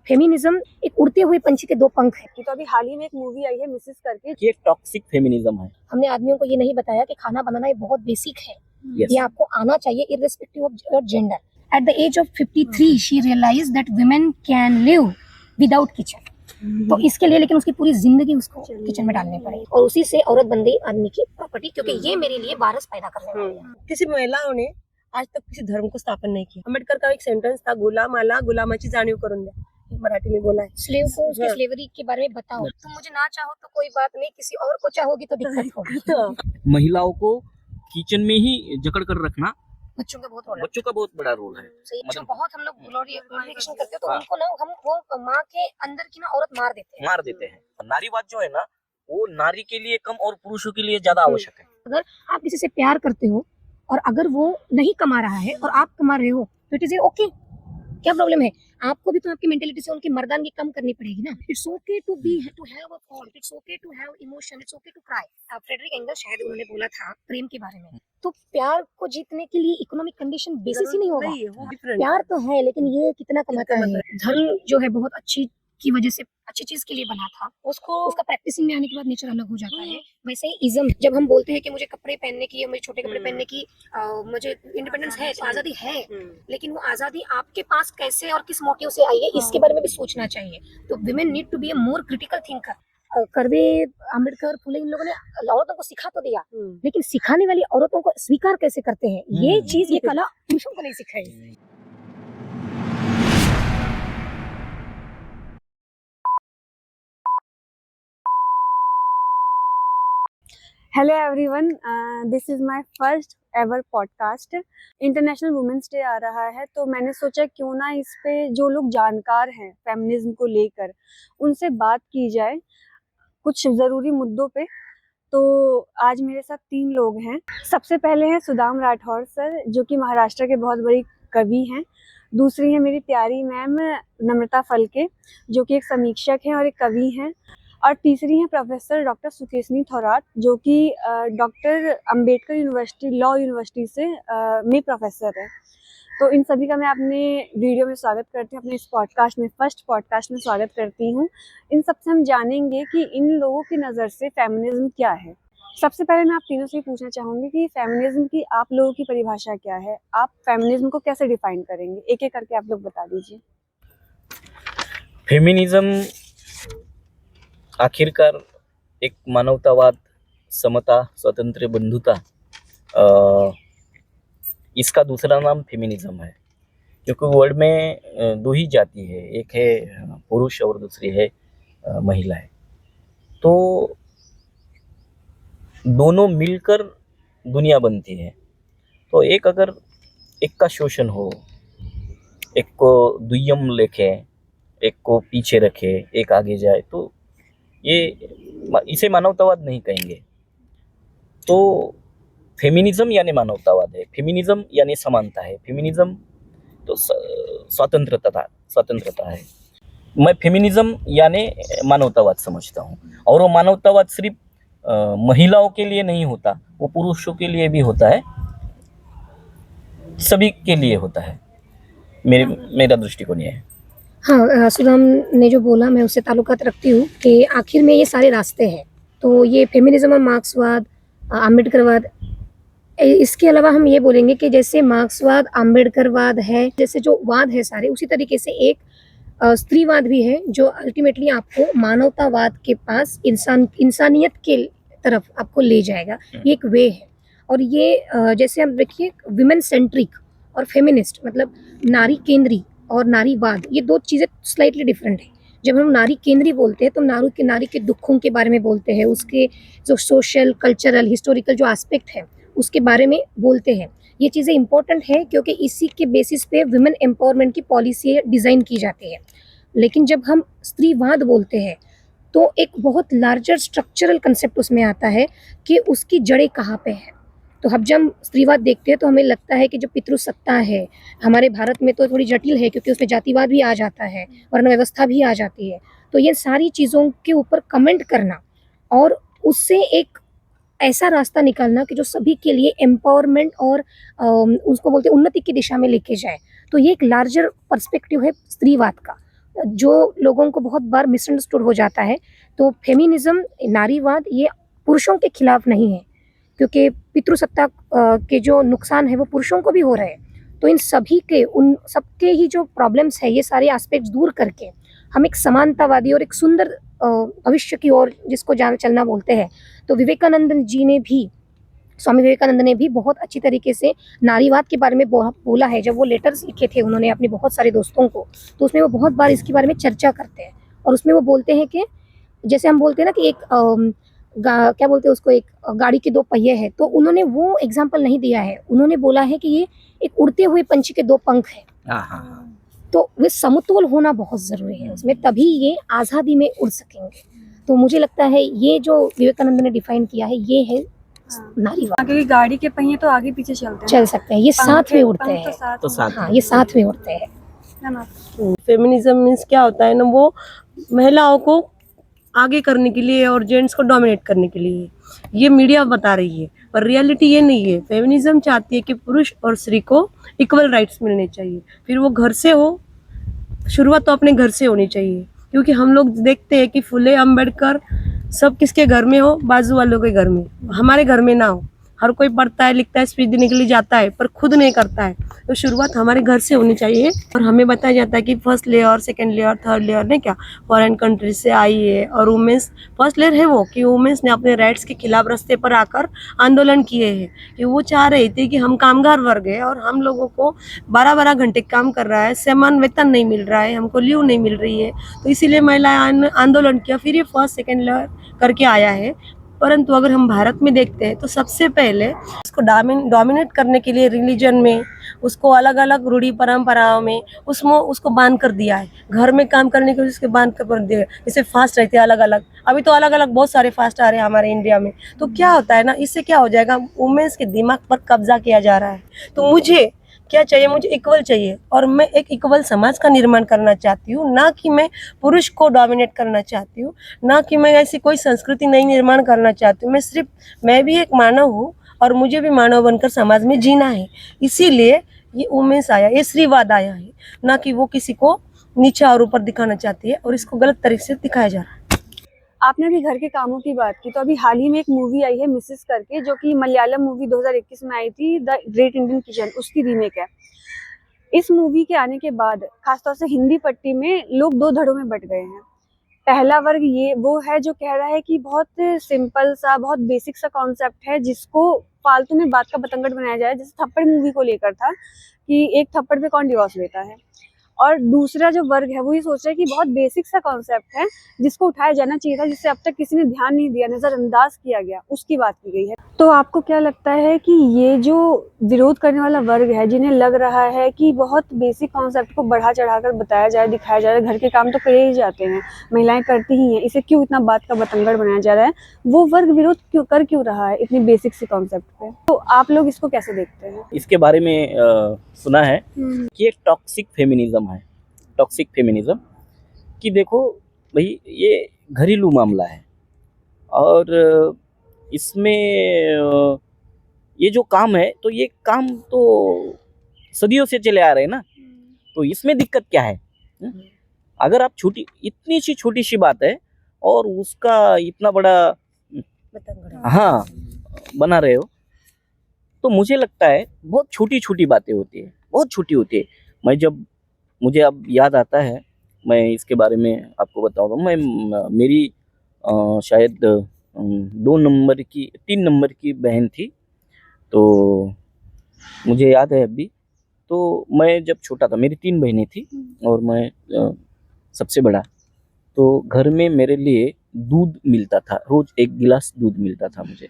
Feminism एक उड़ते हुए पंछी के दो पंख है। तो अभी हाल ही में एक मूवी आई है मिसेस करके, ये टॉक्सिक फेमिनिज्म है। हमने आदमियों को ये नहीं बताया कि खाना बनाना ये बहुत बेसिक है, ये आपको आना चाहिए irrespective of gender. At the age of 53 she realised that women can live without kitchen. तो इसके लिए लेकिन उसकी पूरी जिंदगी उसको किचन में डालनी पड़ी और उसी से औरत बन गई आदमी की प्रॉपर्टी, क्योंकि ये मेरे लिए वारिस पैदा करने वाली है। किसी महिलाओं ने आज तक किसी धर्म को स्थापन नहीं किया। अम्बेडकर का एक सेंटेंस था, गुलाम आला गुलामाची जाणीव करून द्या, मराठी में बोला है। स्लेव को उसके स्लेवरी के बारे में बताओ। तुम मुझे ना चाहो तो कोई बात नहीं, किसी और को चाहोगी तो दिक्कत होगी। महिलाओं को किचन में ही जकड़ कर रखना बच्चों का बहुत रोल है, बच्चों का बहुत बड़ा रोल है। सही जो बहुत हम लोग ग्लोरिफिकेशन करते हैं तो उनको ना हम वो माँ के अंदर की ना औरत मार देते हैं। नारीवाद जो है ना वो नारी के लिए कम और पुरुषों के लिए ज्यादा आवश्यक है। अगर आप किसी से प्यार करते हो और अगर वो नहीं कमा रहा है और आप कमा रहे हो तो इट इज ओके, क्या प्रॉब्लम है? आपको भी तो आपकी मेंटेलिटी से उनकी मर्दानगी कम करनी पड़ेगी ना। It's okay to be to have a fault, it's okay to have emotion, it's okay to cry. Friedrich Engels शायद उन्होंने बोला था प्रेम के बारे में। तो प्यार को जीतने के लिए इकोनॉमिक कंडीशन बेसिस ही नहीं होगा। प्यार तो है लेकिन ये कितना कमाता है। धर्म जो है बहुत अच्छी की वजह से अच्छी चीज के लिए बना था, उसका प्रैक्टिसिंग में आने के बाद नेचर अलग हो जाता है। वैसे ही इज्म, जब हम बोलते हैं कि मुझे कपड़े पहनने की या मुझे छोटे कपड़े पहनने की मुझे इंडिपेंडेंस है, तो आजादी है, लेकिन वो आजादी आपके पास कैसे और किस मोटिव से आई है इसके बारे में भी सोचना चाहिए। तो women need to be a more critical thinker. Karve, Ambedkar, Phule, इन लोगों ने औरतों को सिखा तो दिया, लेकिन सिखाने वाली औरतों को स्वीकार कैसे करते हैं, ये चीज, ये कला पुरुषों को नहीं सिखाई। Hello everyone, this is my first ever podcast. International women's day आ रहा है तो मैंने सोचा क्यों ना इस पे जो लोग जानकार हैं फेमिनिज्म को लेकर उनसे बात की जाए कुछ ज़रूरी मुद्दों पे। तो आज मेरे साथ 3 लोग हैं। सबसे पहले हैं सुदाम राठौर सर, जो कि महाराष्ट्र के बहुत बड़ी कवि हैं। दूसरी है मेरी प्यारी मैम नम्रता फलके, जो कि एक समीक्षक हैं और एक कवि हैं। और तीसरी है प्रोफेसर डॉक्टर सुकेशनी थोराट, जो कि doctor Ambedkar university law university से में प्रोफेसर है। तो इन सभी का मैं अपने वीडियो में स्वागत करती हूँ, अपने इस पॉडकास्ट में, फर्स्ट पॉडकास्ट में स्वागत करती हूँ। इन सबसे हम जानेंगे कि इन लोगों की नज़र से फेमिनिज्म क्या है। सबसे पहले मैं आप तीनों से पूछना चाहूँगी कि फेमिनिज्म की आप लोगों की परिभाषा क्या है? आप फेमिनिज्म को कैसे डिफाइन करेंगे? एक एक करके आप लोग बता दीजिए। फेमिनिज्म आखिरकार एक मानवतावाद, समता, स्वतंत्र, बंधुता, इसका दूसरा नाम फेमिनिज्म है। क्योंकि वर्ल्ड में 2 ही जाति है, एक है पुरुष और दूसरी है महिला है। तो दोनों मिलकर दुनिया बनती है। तो एक अगर एक का शोषण हो, एक को दुय्यम लेके, एक को पीछे रखे, एक आगे जाए, तो इसे मानवतावाद नहीं कहेंगे। तो फेमिनिज्म यानी मानवतावाद है, फेमिनिज्म यानी समानता है, फेमिनिज्म तो स्वतंत्रता है। मैं फेमिनिज्म यानी मानवतावाद समझता हूँ। और वो मानवतावाद सिर्फ महिलाओं के लिए नहीं होता, वो पुरुषों के लिए भी होता है, सभी के लिए होता है। मेरा दृष्टिकोण ये है। हाँ, सुदाम ने जो बोला मैं उससे ताल्लुकात रखती हूँ कि आखिर में ये सारे रास्ते हैं। तो ये फेमिनिज्म और मार्क्सवाद, अम्बेडकरवाद, इसके अलावा हम ये बोलेंगे कि जैसे मार्क्सवाद, अम्बेडकरवाद है, जैसे जो वाद है सारे, उसी तरीके से एक स्त्रीवाद भी है जो अल्टीमेटली आपको मानवतावाद के पास इंसानियत के तरफ आपको ले जाएगा। ये एक वे है। और ये जैसे आप देखिए विमेन सेंट्रिक और फेमिनिस्ट, मतलब नारी केंद्री और नारीवाद, ये 2 चीज़ें स्लाइटली डिफरेंट है। जब हम नारी केंद्री बोलते हैं तो नारी के दुखों के बारे में बोलते हैं, उसके जो सोशल, कल्चरल, हिस्टोरिकल जो एस्पेक्ट है उसके बारे में बोलते हैं। ये चीज़ें इंपॉर्टेंट है क्योंकि इसी के बेसिस पे वुमेन एम्पावरमेंट की पॉलिसी डिज़ाइन की जाती है। लेकिन जब हम स्त्रीवाद बोलते हैं तो एक बहुत लार्जर स्ट्रक्चरल कंसेप्ट उसमें आता है कि उसकी जड़ें कहाँ पे है। तो अब जब स्त्रीवाद देखते हैं तो हमें लगता है कि जो पितृसत्ता है हमारे भारत में तो थोड़ी जटिल है, क्योंकि उसमें जातिवाद भी आ जाता है, वर्ण व्यवस्था भी आ जाती है। तो ये सारी चीज़ों के ऊपर कमेंट करना और उससे एक ऐसा रास्ता निकालना कि जो सभी के लिए एम्पावरमेंट और उसको बोलते हैं उन्नति की दिशा में लेके जाए, तो ये एक लार्जर पर्सपेक्टिव है स्त्रीवाद का। जो लोगों को बहुत बार मिसअंडरस्टूड हो जाता है, तो फेमिनिज्म, नारीवाद ये पुरुषों के खिलाफ नहीं है, क्योंकि पितृसत्ता के जो नुकसान है वो पुरुषों को भी हो रहे हैं। तो इन सभी के, उन सबके ही जो प्रॉब्लम्स है, ये सारे एस्पेक्ट्स दूर करके हम एक समानतावादी और एक सुंदर भविष्य की ओर जिसको चलना बोलते हैं। तो स्वामी विवेकानंद ने भी बहुत अच्छी तरीके से नारीवाद के बारे में बोला है। जब वो लेटर्स लिखे थे उन्होंने अपने बहुत सारे दोस्तों को, तो उसमें वो बहुत बार इसके बारे में चर्चा करते हैं। और उसमें वो बोलते हैं कि जैसे हम बोलते हैं ना कि एक क्या बोलते हैं उसको, एक गाड़ी के दो पहिए हैं, तो उन्होंने वो एग्जाम्पल नहीं दिया है। उन्होंने बोला है कि ये एक उड़ते हुए पंछी के दो पंख हैं। तो वे समतोल होना बहुत ज़रूरी है उसमें, तभी ये आज़ादी में उड़ सकेंगे। तो मुझे लगता है ये जो विवेकानंद ने डिफाइन किया है, ये है नारीवाद। क्योंकि गाड़ी के पहिए तो आगे पीछे चलते हैं, चल सकते हैं, ये साथ में उड़ते पंख हैं। तो साथ हाँ, ये साथ में उड़ते हैं। है ना। फेमिनिज्म मीन्स क्या होता है ना, वो महिलाओं को आगे करने के लिए और जेंट्स को डोमिनेट करने के लिए ये मीडिया बता रही है, पर रियलिटी ये नहीं है। फेमिनिज्म चाहती है कि पुरुष और स्त्री को इक्वल राइट्स मिलने चाहिए, फिर वो घर से हो, शुरुआत तो अपने घर से होनी चाहिए। क्योंकि हम लोग देखते हैं कि फुले अम्बेडकर सब किसके घर में हो, बाजू वालों के घर में, हमारे घर में ना हो। हर कोई पढ़ता है, लिखता है, स्पीच देने के लिए जाता है, पर खुद नहीं करता है। तो शुरुआत हमारे घर से होनी चाहिए। और हमें बताया जाता है कि first layer, second layer, third layer ने क्या फॉरेन कंट्रीज से आई है, और वुमेन्स फर्स्ट लेयर है वो कि वुमेन्स ने अपने राइट्स के खिलाफ रास्ते पर आकर आंदोलन किए हैं। कि वो चाह रहे थे कि हम कामगार वर्ग है और हम लोगों को 12-12 घंटे काम कर रहा है, समान वेतन नहीं मिल रहा है, हमको लीव नहीं मिल रही है, तो इसीलिए महिलाएं आंदोलन किया। फिर ये फर्स्ट सेकंड लेयर करके आया है। परंतु अगर हम भारत में देखते हैं तो सबसे पहले उसको डोमिनेट करने के लिए रिलीजन में, उसको अलग अलग रूढ़ी परंपराओं में उसको बांध कर दिया है। घर में काम करने के लिए उसके बांध कर दिया, जैसे फास्ट रहते हैं अलग अलग। अभी तो अलग अलग बहुत सारे फास्ट आ रहे हैं हमारे इंडिया में। तो क्या होता है ना, इससे क्या हो जाएगा, वुमेन्स के दिमाग पर कब्जा किया जा रहा है। तो मुझे क्या चाहिए, मुझे इक्वल चाहिए, और मैं एक इक्वल समाज का निर्माण करना चाहती हूँ, ना कि मैं पुरुष को डोमिनेट करना चाहती हूँ, ना कि मैं ऐसी कोई संस्कृति नई निर्माण करना चाहती हूँ। मैं भी एक मानव हूँ और मुझे भी मानव बनकर समाज में जीना है। इसीलिए ये वुमेन्स आया, ये स्त्रीवाद आया है, ना कि वो किसी को नीचा और ऊपर दिखाना चाहती है, और इसको गलत तरीके से दिखाया जा रहा है। आपने अभी घर के कामों की बात की, तो अभी हाल ही में एक मूवी आई है मिसेस करके, जो कि मलयालम मूवी 2021 में आई थी, द ग्रेट इंडियन किचन, उसकी रीमेक है। इस मूवी के आने के बाद खासतौर से हिंदी पट्टी में लोग दो धड़ों में बट गए हैं। पहला वर्ग ये वो है जो कह रहा है कि बहुत सिंपल सा, बहुत बेसिक सा कॉन्सेप्ट है, जिसको फालतू में बात का बतंगड़ बनाया जाए, जैसे थप्पड़ मूवी को लेकर था कि एक थप्पड़ पे कौन डिवोर्स लेता है। और दूसरा जो वर्ग है वो ये सोच रहा है कि बहुत बेसिक सा कॉन्सेप्ट है जिसको उठाया जाना चाहिए था, जिससे अब तक किसी ने ध्यान नहीं दिया, नजरअंदाज किया गया, उसकी बात की गई है। तो आपको क्या लगता है कि ये जो विरोध करने वाला वर्ग है, जिन्हें लग रहा है कि बहुत बेसिक कॉन्सेप्ट को बढ़ा चढ़ाकर बताया जाए, दिखाया जाए, घर के काम तो करे ही जाते हैं, महिलाएं करती ही हैं, इसे क्यों इतना बात का बतंगड़ बनाया जा रहा है, वो वर्ग विरोध क्यों रहा है इतनी बेसिक सी कॉन्सेप्ट पे? तो आप लोग इसको कैसे देखते हैं? इसके बारे में सुना है कि एक टॉक्सिक फेमिनिज्म है। टॉक्सिक फेमिनिज्म कि देखो भाई, ये घरेलू मामला है और इसमें ये जो काम है, तो ये काम तो सदियों से चले आ रहे हैं ना, तो इसमें दिक्कत क्या है? अगर आप इतनी सी छोटी सी बात है और उसका इतना बड़ा हाँ बना रहे हो, तो मुझे लगता है बहुत छोटी छोटी बातें होती है, बहुत छोटी होती है। मुझे अब याद आता है, मैं इसके बारे में आपको बताऊंगा। मेरी शायद 3 नंबर की बहन थी, तो मुझे याद है अभी। तो मैं जब छोटा था, मेरी 3 बहनें थी और मैं सबसे बड़ा। तो घर में मेरे लिए दूध मिलता था, रोज 1 गिलास दूध मिलता था मुझे,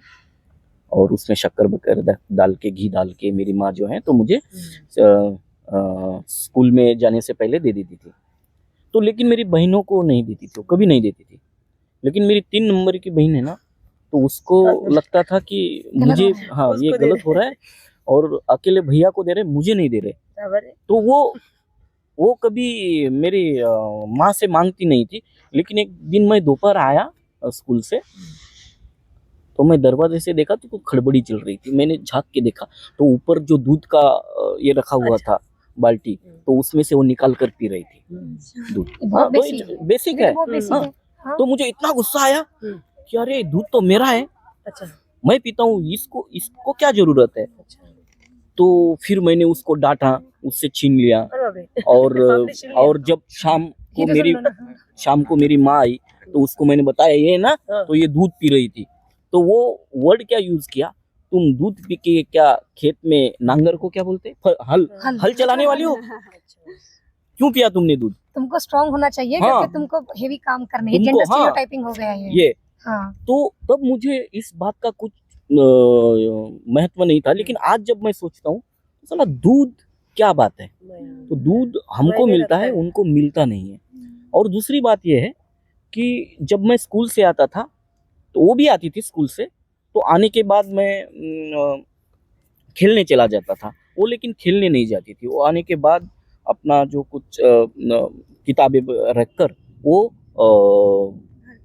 और उसमें शक्कर बकर डाल के, घी डाल के मेरी माँ जो है तो मुझे स्कूल में जाने से पहले दे देती थी। तो लेकिन मेरी बहनों को नहीं देती थी, कभी नहीं देती थी। लेकिन मेरी 3 नंबर की बहन है ना, तो उसको लगता था कि मुझे ये गलत हो रहा है और अकेले भैया को दे रहे, मुझे नहीं दे रहे। तो वो कभी मेरी माँ से मांगती नहीं थी। लेकिन एक दिन मैं दोपहर आया स्कूल से, तो मैं दरवाजे से देखा तो कुछ खड़बड़ी चल रही थी। मैंने झांक के देखा तो ऊपर जो दूध का ये रखा हुआ था, बाल्टी, तो उसमें से वो निकाल कर पी रही थी दूध। ये बहुत हाँ, बेसिक है। बेसिक ये है। तो बहुत बेसिक हाँ, है। हाँ। तो मुझे इतना गुस्सा आया हम्म। कि अरे दूध तो मेरा है, अच्छा मैं पीता हूँ, इसको क्या जरूरत है। अच्छा। तो फिर मैंने उसको डांटा, उससे छीन लिया। अरे बाप रे। और आपने छीन लिया? और जब शाम ये को तो मेरी सुन लो ना। शाम को मेरी माँ आई तो उसको मैंने बताया ये ना, हाँ। तो ये दूध पी रही थी। तो वो वर्ड क्या यूज किया, तुम दूध पी के क्या खेत में नांगर को क्या बोलते हल चलाने वाली हो, अच्छा। क्यों पिया तुमने दूध। तुमको स्ट्रांग होना चाहिए हाँ। क्योंकि तुमको हेवी काम करने हैं। तुमको, जेंडर हाँ। स्टीरियोटाइपिंग हो गया है ये हाँ। तो तब मुझे इस बात का कुछ महत्व नहीं था, लेकिन आज जब मैं सोचता हूँ तो साला दूध क्या बात है। तो दूध हमको मायने मिलता रखता है, है। उनको मिलता नहीं है। और दूसरी बात यह है कि जब मैं स्कूल से आता था, तो वो भी आती थी स्कूल से, तो आने के बाद मैं खेलने चला जाता था, वो लेकिन खेलने नहीं जाती थी। वो आने के बाद अपना जो कुछ किताबें रखकर वो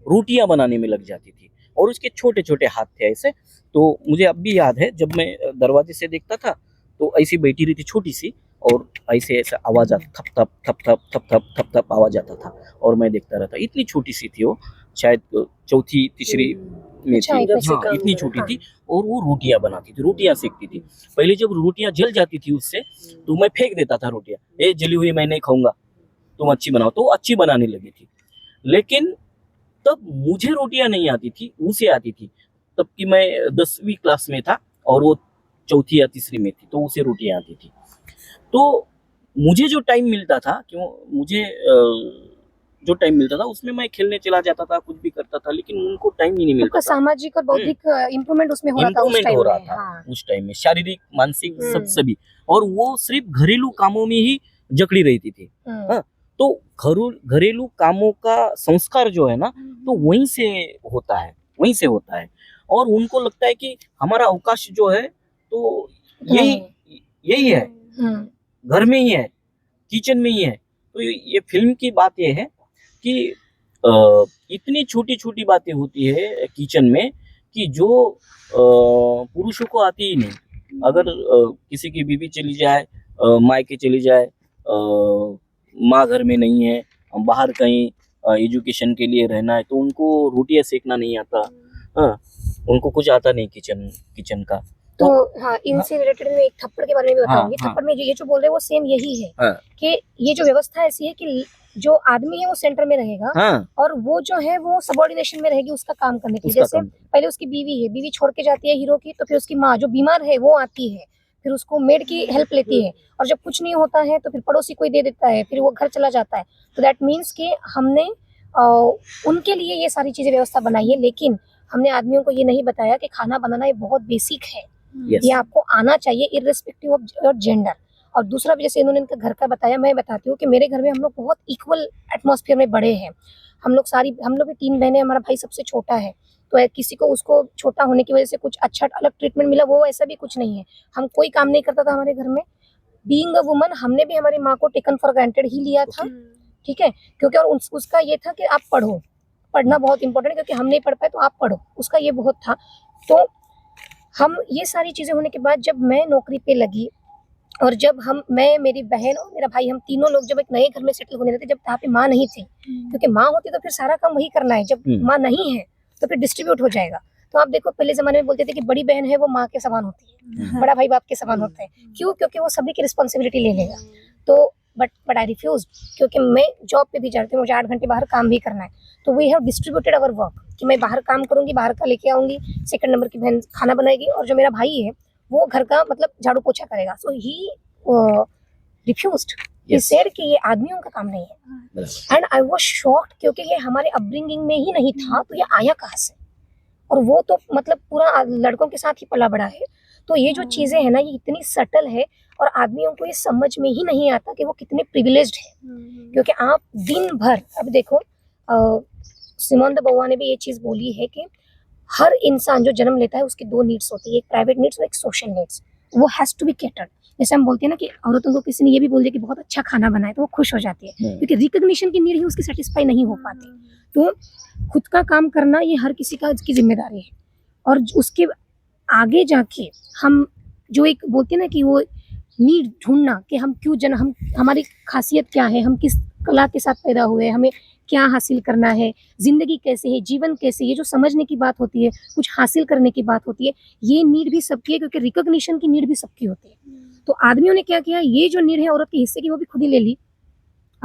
रोटियां बनाने में लग जाती थी, और उसके छोटे छोटे हाथ थे ऐसे। तो मुझे अब भी याद है, जब मैं दरवाजे से देखता था तो ऐसी बैठी रहती छोटी सी, और ऐसे ऐसे आवाज आता, थप थप थप थप थप थप थप थप आवाज आता था, और मैं देखता रहता। इतनी छोटी सी थी वो, शायद चौथी तीसरी में अच्छा, थी। इतनी हाँ, छोटी। इतनी छोटी थी, और वो रोटियां बनाती थी, रोटियां सेकती थी। पहले जब रोटियां जल जाती थी उससे, तो मैं फेंक देता था रोटियां, ए जली हुई मैं नहीं खाऊंगा, तुम अच्छी बनाओ। तो वो अच्छी बनाने लगी थी। लेकिन तब मुझे रोटियां नहीं आती थी, उसे आती थी। तब कि मैं 10वीं क्लास में था और वो चौथी या तीसरी में थी, तो उसे रोटियां आती थी। तो मुझे जो टाइम मिलता था, क्यों मुझे जो टाइम मिलता था उसमें मैं खेलने चला जाता था, कुछ भी करता था, लेकिन उनको टाइम ही नहीं मिलता आपका था। सामाजिक और बौद्धिक इम्प्रूवमेंट उसमें हो रहा था उस इम्प्रूवमेंट टाइम हो रहा में था हाँ। उस टाइम में, शारीरिक मानसिक सब हम्म। सभी। और वो सिर्फ घरेलू कामों में ही जकड़ी रहती थी। हम्म। हाँ, तो घरेलू कामों का संस्कार जो है ना, तो वहीं से होता है, वहीं से होता है। और उनको लगता है कि हमारा अवकाश जो है तो यही है, हम्म। घर में ही है, किचन में ही है। तो ये फिल्म की बात ये है कि इतनी छोटी छोटी बातें होती है किचन में कि जो पुरुषों को आती ही नहीं। अगर किसी की बीवी चली जाए, मायके चली जाए, माँ घर में नहीं है, बाहर कहीं एजुकेशन के लिए रहना है, तो उनको रोटियां सेकना नहीं आता। हाँ, उनको कुछ आता नहीं किचन का। तो हाँ, इनसे रिलेटेड मैं एक थप्पड़ के बारे में भी बताऊंगी। हाँ। थप्पड़ में ये जो बोल रहे हैं वो सेम यही है हाँ। कि ये जो व्यवस्था ऐसी है कि जो आदमी है वो सेंटर में रहेगा हाँ, और वो जो है वो सबऑर्डिनेशन में रहेगी उसका काम करने की। उसका जैसे काम। पहले उसकी बीवी है, बीवी छोड़ के जाती है हीरो की, तो फिर उसकी माँ जो बीमार है वो आती है, फिर उसको मेड की हेल्प लेती है, और जब कुछ नहीं होता है तो फिर पड़ोसी कोई दे देता है, फिर वो घर चला जाता है। तो दैट मीन्स कि हमने उनके लिए ये सारी चीजें व्यवस्था बनाई है, लेकिन हमने आदमियों को ये नहीं बताया कि खाना बनाना ये बहुत बेसिक है, Yes. ये आपको आना चाहिए इररिस्पेक्टिव ऑफ योर जेंडर। और दूसरा भी, जैसे इन्होंने इनका घर का बताया, मैं बताती हूँ कि मेरे घर में हम लोग बहुत इक्वल एटमॉस्फेयर में बड़े हैं। हम लोग भी 3 बहनें, हमारा भाई सबसे छोटा है। तो किसी को उसको छोटा होने की वजह से कुछ अच्छा अलग ट्रीटमेंट मिला, वो ऐसा भी कुछ नहीं है। हम कोई काम नहीं करता था हमारे घर में। बीइंग अ वुमन, हमने भी हमारी माँ को टेकन फॉर ग्रांटेड ही लिया था, ठीक है, क्योंकि और उसका ये था कि आप पढ़ो, पढ़ना बहुत इंपॉर्टेंट है, क्योंकि हम नहीं पढ़ पाए तो आप पढ़ो, उसका ये बहुत था। तो हम ये सारी चीज़ें होने के बाद जब मैं नौकरी पे लगी, और जब मैं, मेरी बहन और मेरा भाई, हम तीनों लोग जब एक नए घर में सेटल होने लगे, जब यहाँ पे माँ नहीं थी, क्योंकि माँ होती तो फिर सारा काम वही करना है, जब माँ नहीं है तो फिर डिस्ट्रीब्यूट हो जाएगा। तो आप देखो, पहले ज़माने में बोलते थे कि बड़ी बहन है वो माँ के समान होती है, बड़ा भाई बाप के समान होता है। क्यों? क्योंकि वो सभी की रिस्पॉन्सिबिलिटी ले लेगा। तो बट आई रिफ्यूज, क्योंकि मैं जॉब पे भी जाती हूँ, मुझे 8 घंटे बाहर काम भी करना है। तो we have distributed our work कि मैं बाहर काम करूँगी, बाहर का लेके आऊँगी, सेकंड नंबर की बहन खाना बनाएगी, और जो मेरा भाई है वो घर का मतलब झाड़ू पोछा करेगा। सो ही रिफ्यूज्ड, ही सेड कि ये आदमियों का काम नहीं है। एंड आई वाज शॉक्ड, क्योंकि ये हमारे अपब्रिंगिंग में ही नहीं था, तो ये आया कहाँ से? और वो तो मतलब पूरा लड़कों के साथ ही पला बड़ा है। तो ये जो चीज़ें हैं ना, ये इतनी सटल है, और आदमियों को ये समझ में ही नहीं आता कि वो कितने प्रिविलेज्ड है। क्योंकि आप दिन भर, अब देखो, सिमोन द बउआ ने भी ये चीज़ बोली है कि हर इंसान जो जन्म लेता है उसकी 2 नीड्स होती है, एक प्राइवेट नीड्स और एक सोशल नीड्स। वो हैज़ टू बी कैटर्ड। जैसे हम बोलते हैं ना कि औरतों को किसी ने ये भी बोल दिया कि बहुत अच्छा खाना बनाए, तो वो खुश हो जाती है, क्योंकि रिकग्निशन की नीड ही उसकी सेटिस्फाई नहीं हो पाती। तो खुद का काम करना ये हर किसी की जिम्मेदारी है। और उसके आगे जाके हम जो एक बोलते हैं ना कि वो नीड ढूंढना कि हम क्यों हम हमारी खासियत क्या है, हम किस कला के साथ पैदा हुए हैं, हमें क्या हासिल करना है, ज़िंदगी कैसे है, जीवन कैसे है, जो समझने की बात होती है, कुछ हासिल करने की बात होती है, ये नीड भी सबकी है, क्योंकि रिकॉग्निशन की नीड भी सबकी होती है। तो आदमियों ने क्या किया, ये जो नीड है औरत के हिस्से की वो भी खुद ही ले ली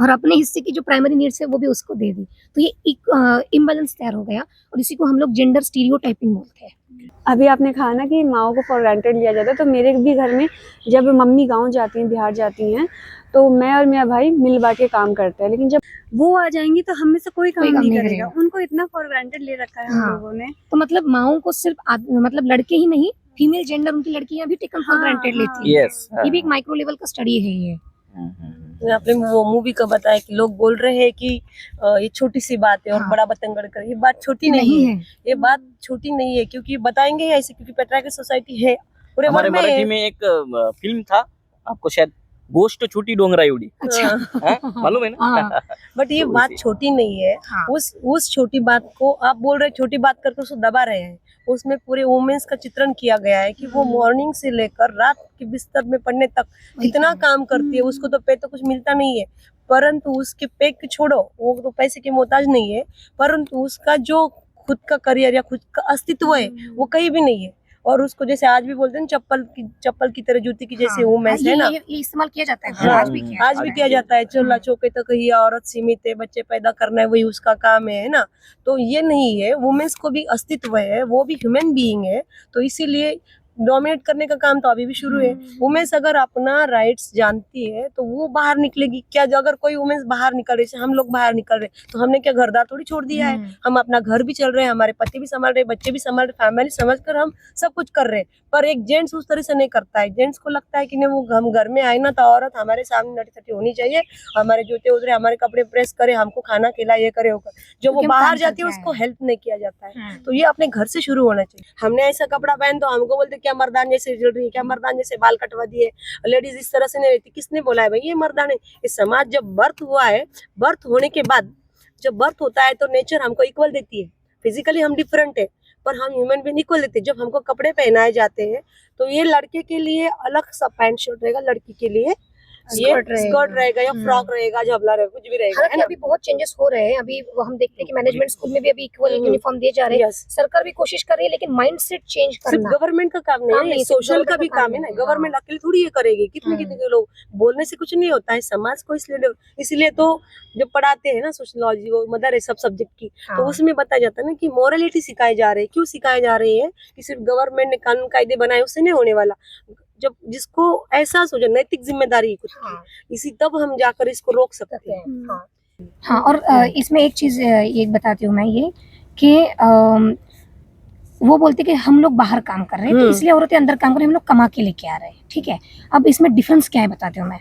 और अपने हिस्से की जो प्राइमरी नीड्स है वो भी उसको दे दी। तो ये एक इम्बैलेंस तैयार हो गया और इसी को हम लोग जेंडर स्टीरियोटाइपिंग बोलते हैं। अभी आपने कहा ना कि माओ को फॉर ग्रांटेड लिया जाता है, तो मेरे भी घर में जब मम्मी गांव जाती हैं, बिहार जाती हैं, तो मैं और मेरा भाई मिल बांट के काम करते हैं, लेकिन जब वो आ जाएंगी तो हम में से कोई काम नहीं करेगा। उनको इतना फॉर ग्रांटेड ले रखा है हम हाँ। लोगों ने। तो मतलब माओं को सिर्फ मतलब लड़के ही नहीं, फीमेल जेंडर उनकी लड़कियां भी टेकन फॉर हाँ, ग्रांटेड हाँ। लेती हैं। यस ये भी एक माइक्रो लेवल का स्टडी है ये। आपने वो मूवी का बताया कि लोग बोल रहे हैं कि ये छोटी सी बात है और हाँ। बड़ा बतंगड़ कर, ये बात छोटी नहीं है। ये बात छोटी नहीं है, क्योंकि बताएंगे ही ऐसे, क्योंकि पेट्रार्की सोसाइटी है पूरे हमारे वर्ल्ड में मराठी है। में एक फिल्म था, आपको शायद गोष्ट छोटी डोंगरा एवढी, अच्छा हाँ? मालूम है ना? हाँ। बट ये तो बात इसी- छोटी नहीं है। हाँ। उस छोटी बात को आप बोल रहे छोटी बात करके उसको दबा रहे हैं। उसमें पूरे वुमेन्स का चित्रण किया गया है कि वो मॉर्निंग से लेकर रात के बिस्तर में पड़ने तक कितना काम करती है। उसको तो पे तो कुछ मिलता नहीं है, परंतु उसके पे की छोड़ो, वो तो पैसे की मोहताज नहीं है, परंतु उसका जो खुद का करियर या खुद का अस्तित्व है वो कहीं भी नहीं है। और उसको जैसे आज भी बोलते हैं चप्पल की तरह जूती की जैसे वुमेन्स है ना, ये इस्तेमाल किया जाता है, हाँ, आज भी किया आज भी किया जाता है। चूल्हा चौके तक ही औरत सीमित है, बच्चे पैदा करना है वही उसका काम है ना। तो ये नहीं है, वुमेन्स को भी अस्तित्व है, वो भी ह्यूमन बीइंग है। तो इसीलिए डोमिनेट करने का काम तो अभी भी शुरू है। वुमेन्स अगर अपना राइट्स जानती है तो वो बाहर निकलेगी। क्या अगर कोई वुमेन्स बाहर निकल रही है, हम लोग बाहर निकल रहे तो हमने क्या घरदार थोड़ी छोड़ दिया है। हम अपना घर भी चल रहे हैं, हमारे पति भी संभाल रहे, बच्चे भी संभाल रहे, फैमिली समझ कर हम सब कुछ कर रहे हैं। पर एक जेंट्स उस तरह से नहीं करता है। जेंट्स को लगता है कि नहीं, वो हम घर में आए ना तो औरत हमारे सामने नटी थटी होनी चाहिए, हमारे जूते उतरे, हमारे कपड़े प्रेस करे, हमको खाना खिलाए, ये करे वो करे। जो वो क्योंकि हम बाहर काम जाती है करके उसको आए हेल्प नहीं किया जाता है। हैं। तो ये अपने घर से शुरू होना चाहिए। हमने ऐसा कपड़ा पहन तो हमको बोलते क्या मर्दान जैसे चल रही है, क्या मर्दान जैसे बाल कटवा दिए, लेडीज इस तरह से नहीं रहती। किसने बोला है भाई ये मर्दान है? ये समाज जब बर्थ हुआ है, बर्थ होने के बाद जब बर्थ होता है तो नेचर हमको इक्वल देती है। फिजिकली हम डिफरेंट है पर हम ह्यूमन बीइंग इक्वल देते हैं। जब हमको कपड़े पहनाए जाते हैं तो ये लड़के के लिए अलग सा पैंट शर्ट रहेगा, लड़की के लिए ये स्कर्ट रहेगा या फ्रॉक रहेगा, झबला रहेगा, कुछ भी रहेगा, है हालांकि ना। अभी बहुत चेंजेस हो रहे हैं। अभी वो हम देखते हैं कि मैनेजमेंट स्कूल में भी अभी इक्वल यूनिफॉर्म दिए जा रहे हैं। Yes. सरकार भी कोशिश कर रही है, लेकिन माइंडसेट चेंज सिर्फ करना गवर्नमेंट का काम काम नहीं है, नहीं, सिर्फ सोशल का government भी का काम काम है ना। नहीं है, गवर्नमेंट हाँ। अकेले थोड़ी ये करेगी। कितने कितने के लोग बोलने से कुछ नहीं होता है, समाज को इसलिए तो जब पढ़ाते हैं ना सोशलॉजी, वो मदर है सब सब्जेक्ट की, हाँ। तो उसमें बताया जाता है ना कि मोरलिटी सिखाए जा रहे हैं। क्यों सिखाए जा रहे हैं? कि सिर्फ गवर्नमेंट ने कानून कायदे बनाए उससे नहीं होने वाला। जब जिसको एहसास हो जाए नैतिक जिम्मेदारी खुद की, हाँ। इसी तब हम जाकर इसको रोक सकते हैं। हाँ हाँ। और इसमें एक चीज ये बताती हूँ मैं, ये कि वो बोलते कि हम लोग बाहर काम कर रहे हैं तो इसलिए औरतें अंदर काम कर रही हैं, हम लोग कमा के लेके आ रहे हैं, ठीक है। अब इसमें डिफरेंस क्या है बताती हूँ मैं।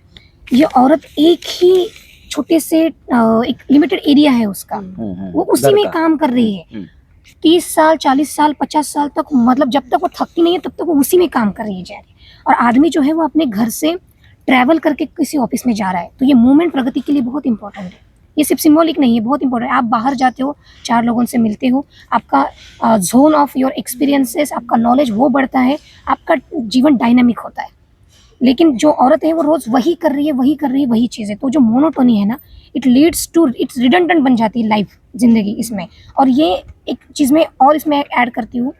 ये औरत एक ही छोटे से एक लिमिटेड एरिया है उसका, वो उसी में काम कर रही है 30 साल 40 साल 50 साल तक, मतलब जब तक वो थकती नहीं है तब तक वो उसी में काम कर रही है जा रही है। और आदमी जो है वो अपने घर से ट्रैवल करके किसी ऑफिस में जा रहा है। तो ये मूवमेंट प्रगति के लिए बहुत इंपॉर्टेंट है। ये सिर्फ सिंबॉलिक नहीं है, बहुत इंपॉर्टेंट है। आप बाहर जाते हो, 4 लोगों से मिलते हो, आपका जोन ऑफ योर एक्सपीरियंसेस, आपका नॉलेज वो बढ़ता है, आपका जीवन डायनामिक होता है। लेकिन जो औरत है वो रोज वही कर रही है वही चीज़ें, तो जो मोनोटोनी है ना, it leads to, it's redundant बन जाती है लाइफ, जिंदगी इसमें। और ये एक चीज़ में और इसमें ऐड करती हूँ,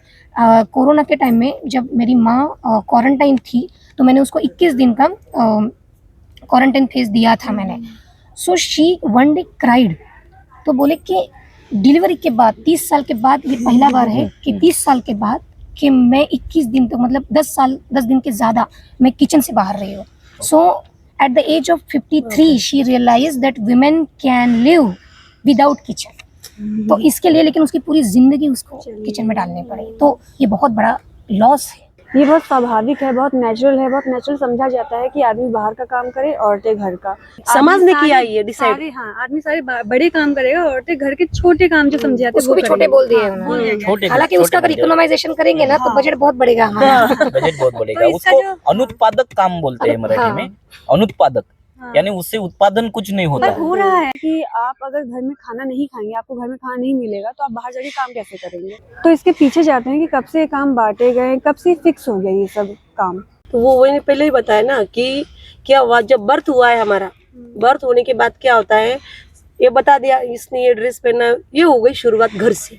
कोरोना के टाइम में जब मेरी माँ क्वारंटाइन थी तो मैंने उसको 21 दिन का क्वारंटाइन फेज दिया था मैंने। So she one day cried, तो बोले कि डिलीवरी के बाद 30 साल के बाद ये पहला बार है कि 30 साल के बाद कि मैं 21 दिन तक, मतलब 10 दिन के ज़्यादा मैं किचन से बाहर रही हूँ। So at the age of 53 she realize that women can live without kitchen. तो इसके लिए लेकिन उसकी पूरी जिंदगी उसको किचन में डालनी पड़ी, तो ये बहुत बड़ा लॉस है। ये बहुत स्वाभाविक है, बहुत नेचुरल है, बहुत नेचुरल समझा जाता है कि आदमी बाहर का काम करे, औरतें घर का। समाज ने आदमी किया सारे- ये डिसाइड। सारे, हाँ, आदमी सारे बड़े काम करेगा, औरतें घर के छोटे काम जो समझे जाते हैं उसको वो भी छोटे करेंगी। बोल दिए हाँ, उन्होंने। बोल दिया गया। छोटे हालांकि उसका अगर इकोनॉमाइजेशन करेंगे ना तो हाँ। बजट बहुत बढ़ेगा हमारा। बजट बहुत बढ़ेगा। तो इसका उसको जो- अनुत्पादक काम बोलते हैं मराठी हाँ। में, अनुत्पादक, हाँ। यानी उससे उत्पादन कुछ नहीं होता पर है। हो रहा है कि आप अगर घर में खाना नहीं खाएंगे, आपको घर में खाना नहीं मिलेगा, तो आप बाहर जाके काम कैसे करेंगे? तो इसके पीछे जाते हैं कि कब से ये काम बांटे गए, कब से फिक्स हो गया ये सब काम। तो वो मैंने पहले ही बताया ना कि क्या हुआ, जब बर्थ हुआ है हमारा, बर्थ होने के बाद क्या होता है, ये बता दिया इसने ये ड्रेस पहना, ये हो गई शुरुआत घर से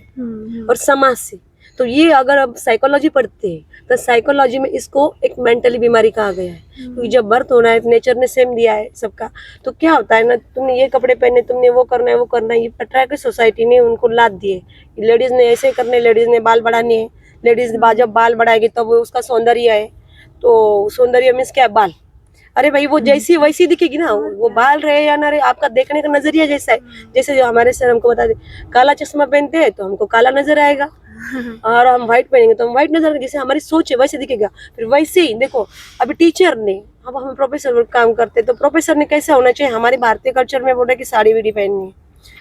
और समाज से। तो ये अगर अब साइकोलॉजी पढ़ते हैं तो साइकोलॉजी में इसको एक मेंटली बीमारी कहा गया है, क्योंकि जब बर्थ होना है नेचर ने सेम दिया है सबका, तो क्या होता है ना, तुमने ये कपड़े पहने, तुमने वो करना है वो करना है, ये पेट्रियार्कल सोसाइटी ने उनको लाद दिए, लेडीज ने ऐसे करने, लेडीज ने बाल बढ़ाने हैं, लेडीज जब बाल बढ़ाएगी तब वो उसका सौंदर्य है। तो सौंदर्य मीन्स क्या है, बाल। अरे भाई वो जैसी वैसी दिखेगी ना, वो बाल रहे या ना रहे, आपका देखने का नजरिया जैसा है। जैसे जो हमारे सर हमको बता दे, काला चश्मा पहनते हैं तो हमको काला नजर आएगा, और हम व्हाइट पहनेंगे तो हम व्हाइट नजर आएगा। जैसे हमारी सोच है वैसे दिखेगा। फिर वैसे ही देखो, अभी टीचर ने, अब हम प्रोफेसर काम करते तो प्रोफेसर ने कैसा होना चाहिए, हमारे भारतीय कल्चर में बोला कि साड़ी बीड़ी पहननी है,